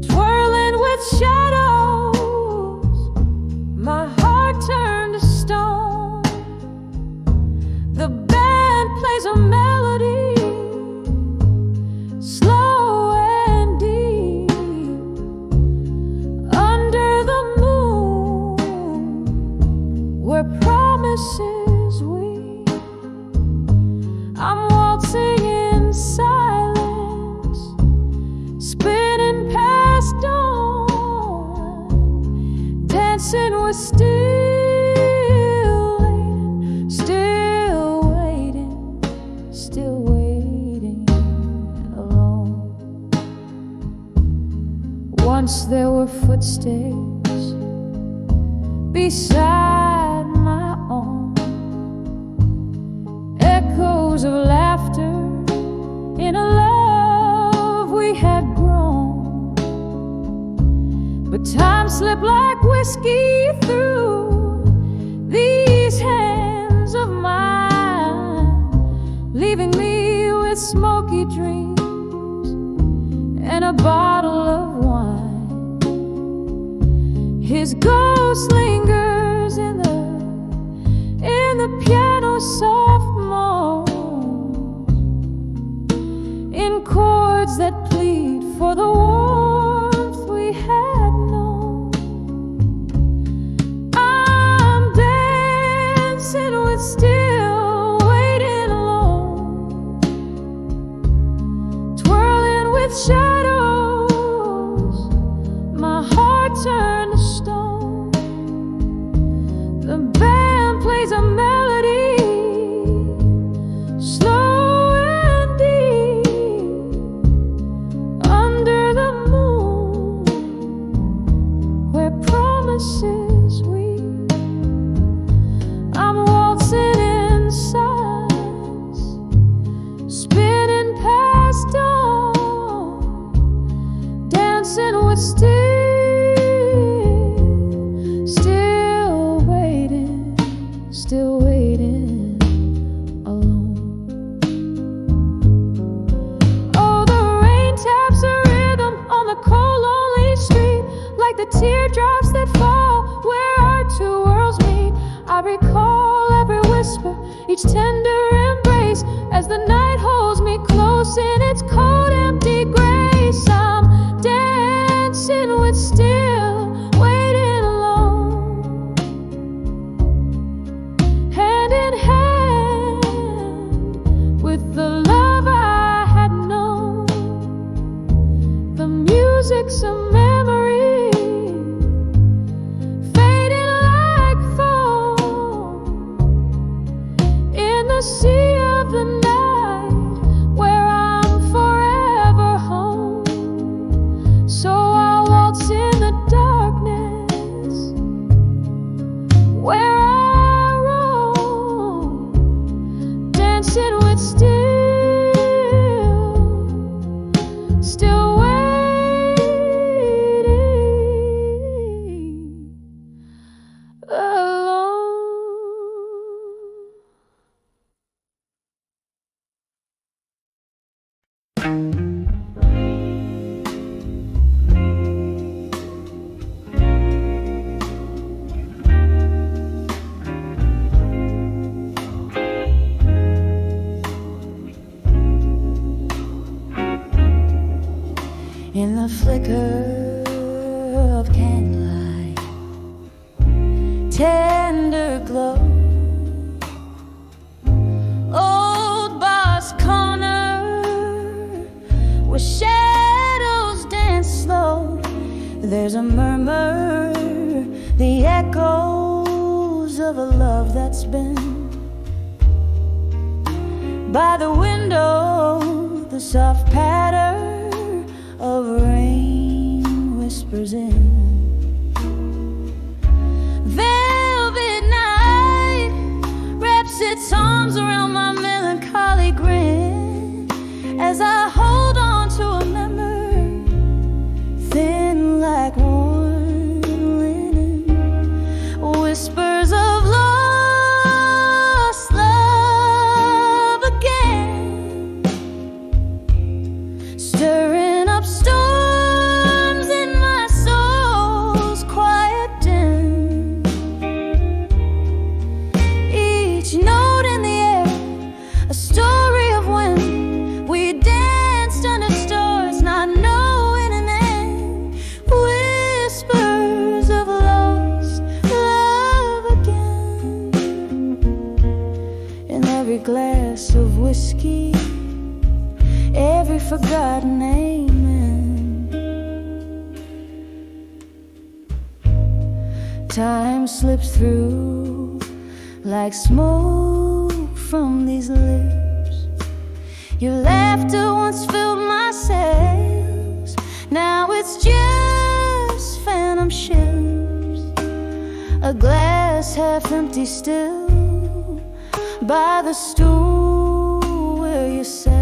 twirling with shadows, my heart turned to stone. The band plays a melody, slow and deep, under the where promises weep. I'm waltzing in silence, spinning past dawn, dancing with still waiting alone. Once there were footsteps beside my own, echoes of laughter in a love we had grown. But time slipped like whiskey through these hands of mine, leaving me with smoky dreams and a bottle of wine. His ghost lingers in the piano soft moan, in chords that plead for the warmth we had known. I'm dancing with still waiting alone, twirling with shadows, my heart turned to stone. The band plays a melody, slow and deep, under the moon, where promises weep. I'm waltzing in silence, spinning past dawn, dancing with still waiting alone. Oh, the rain taps a rhythm on the cold, lonely street, like the teardrops that fall where our two worlds meet. I recall every whisper, each tender embrace, as the night holds me close in its cold, empty grace. I'm dancing with still waiting alone, hand in hand with the love I had known. The music's a memory, fading like foam in where I roam, dancing with still waiting alone. In the flicker of candlelight, tender glow, old Boss Corner, where shadows dance slow. There's a murmur, the echoes of a love that's been by the window, the soft patter of rain whispers in. Velvet night wraps its arms around my melancholy grin as I hold on to a memory thin like worn linen, whispers of lost love again, stirring up storms in my soul's quiet den. Each note in the air, a story of when we danced under stars, not knowing an end. Whispers of lost love again. In every glass of whiskey, every forgotten amen. Time slips through like smoke from these lips. Your laughter once filled my sails, now it's just phantom ships. A glass half empty still by the stool where you sat.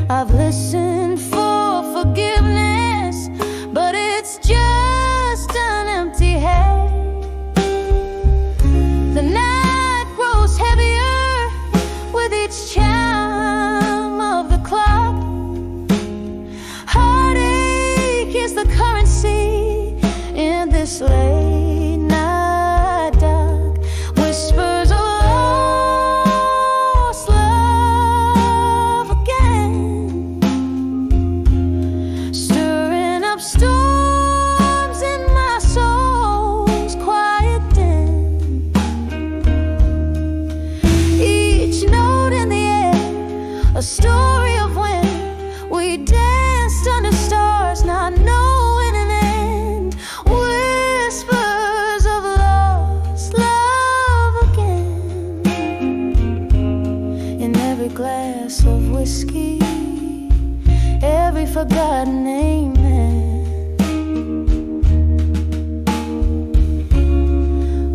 I've listened for forgiveness, but it's just an empty head. The night grows heavier with each chime of the clock. Heartache is the currency in this late night dark. Whispers of lost love again, stirring up storms in my soul's quiet den. Each note in the air, a story of when we danced under stars, not knowing an end. Whispers of lost love again. In every glass of whiskey, every forgotten amen.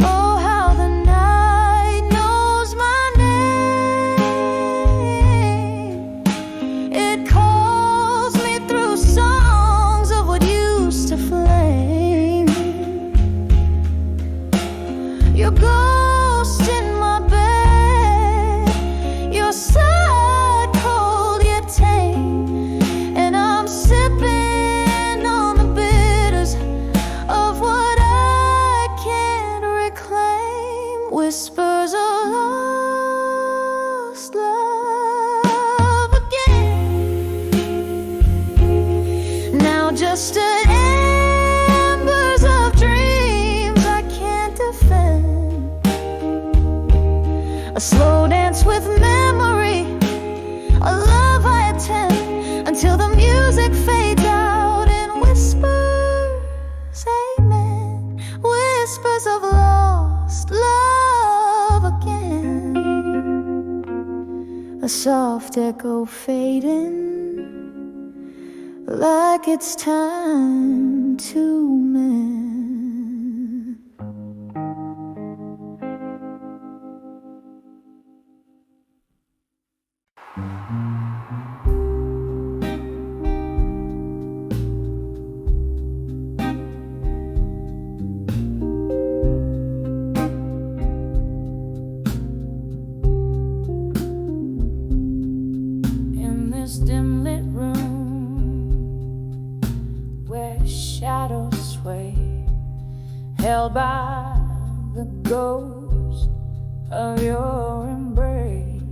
Oh, how the night knows my name. It calls me through songs of what used to flame. Your ghost in my bed, your side cold yet tame, and I'm sipping on the bitters of what I can't reclaim. Whispers of lost love again. Now just embers of dreams I can't defend. A slow dance with memory, a love I attend until the music fades out and whispers, amen. Whispers of lost love again. A soft echo fading like it's time to mend. held by the ghost of your embrace.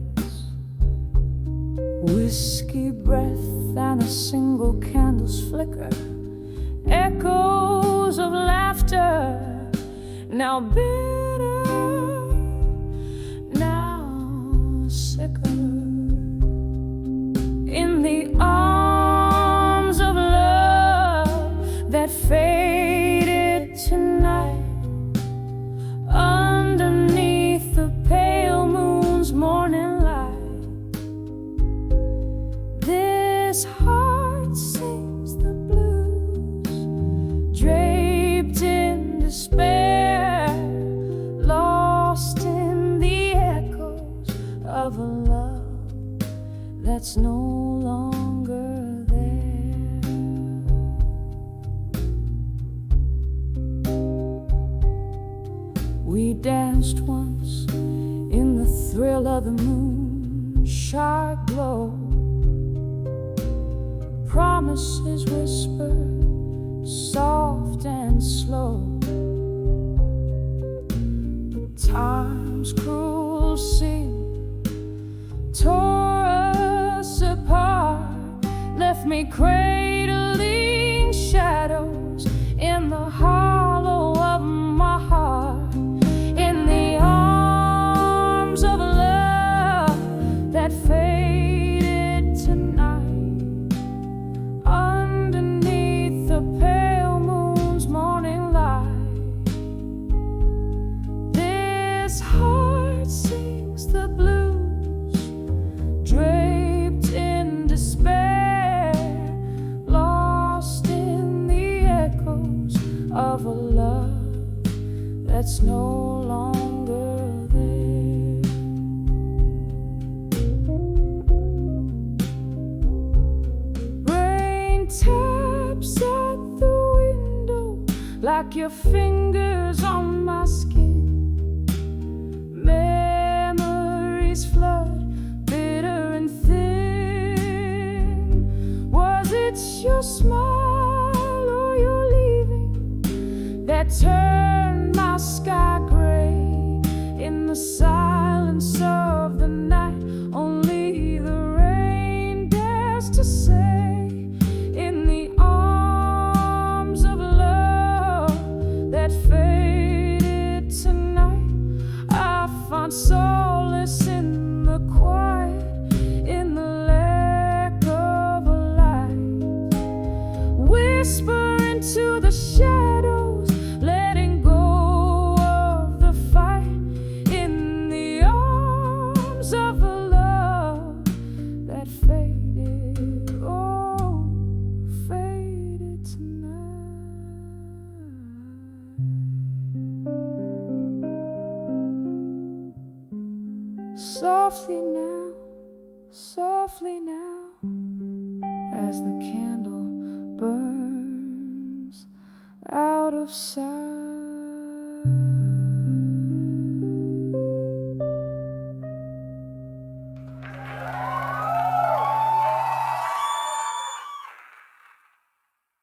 Whiskey breath and a single candle's flicker, echoes of laughter, now bitter, now sicker. In the arms of love that faded tonight, underneath the pale moon's morning light, this heart sings the blues, draped in despair, lost in the echoes of a love that's no longer there. We danced once in the thrill of the moon, sharp glow, promises whispered, soft and slow. But time's cruel seam tore us apart, left me cradling shadows in the hollow of my heart. In the arms of love that faded tonight, underneath the pale moon's morning light, this heart sings the blues, draped in despair, lost in the echoes of a love that's no longer there. Rain taps at the window like your fingers on my skin. Memories flood, bitter and thin. Was it your smile or your leaving that turned my sky gray? In the silence of the night, only the rain dares to say. In the arms of love that faded tonight, I found solace in the quiet, in the lack of a light. Whisper into the shadows, letting go of the fight. In the arms of a love that faded, oh, faded tonight. Softly now, as the candle burns out of sight.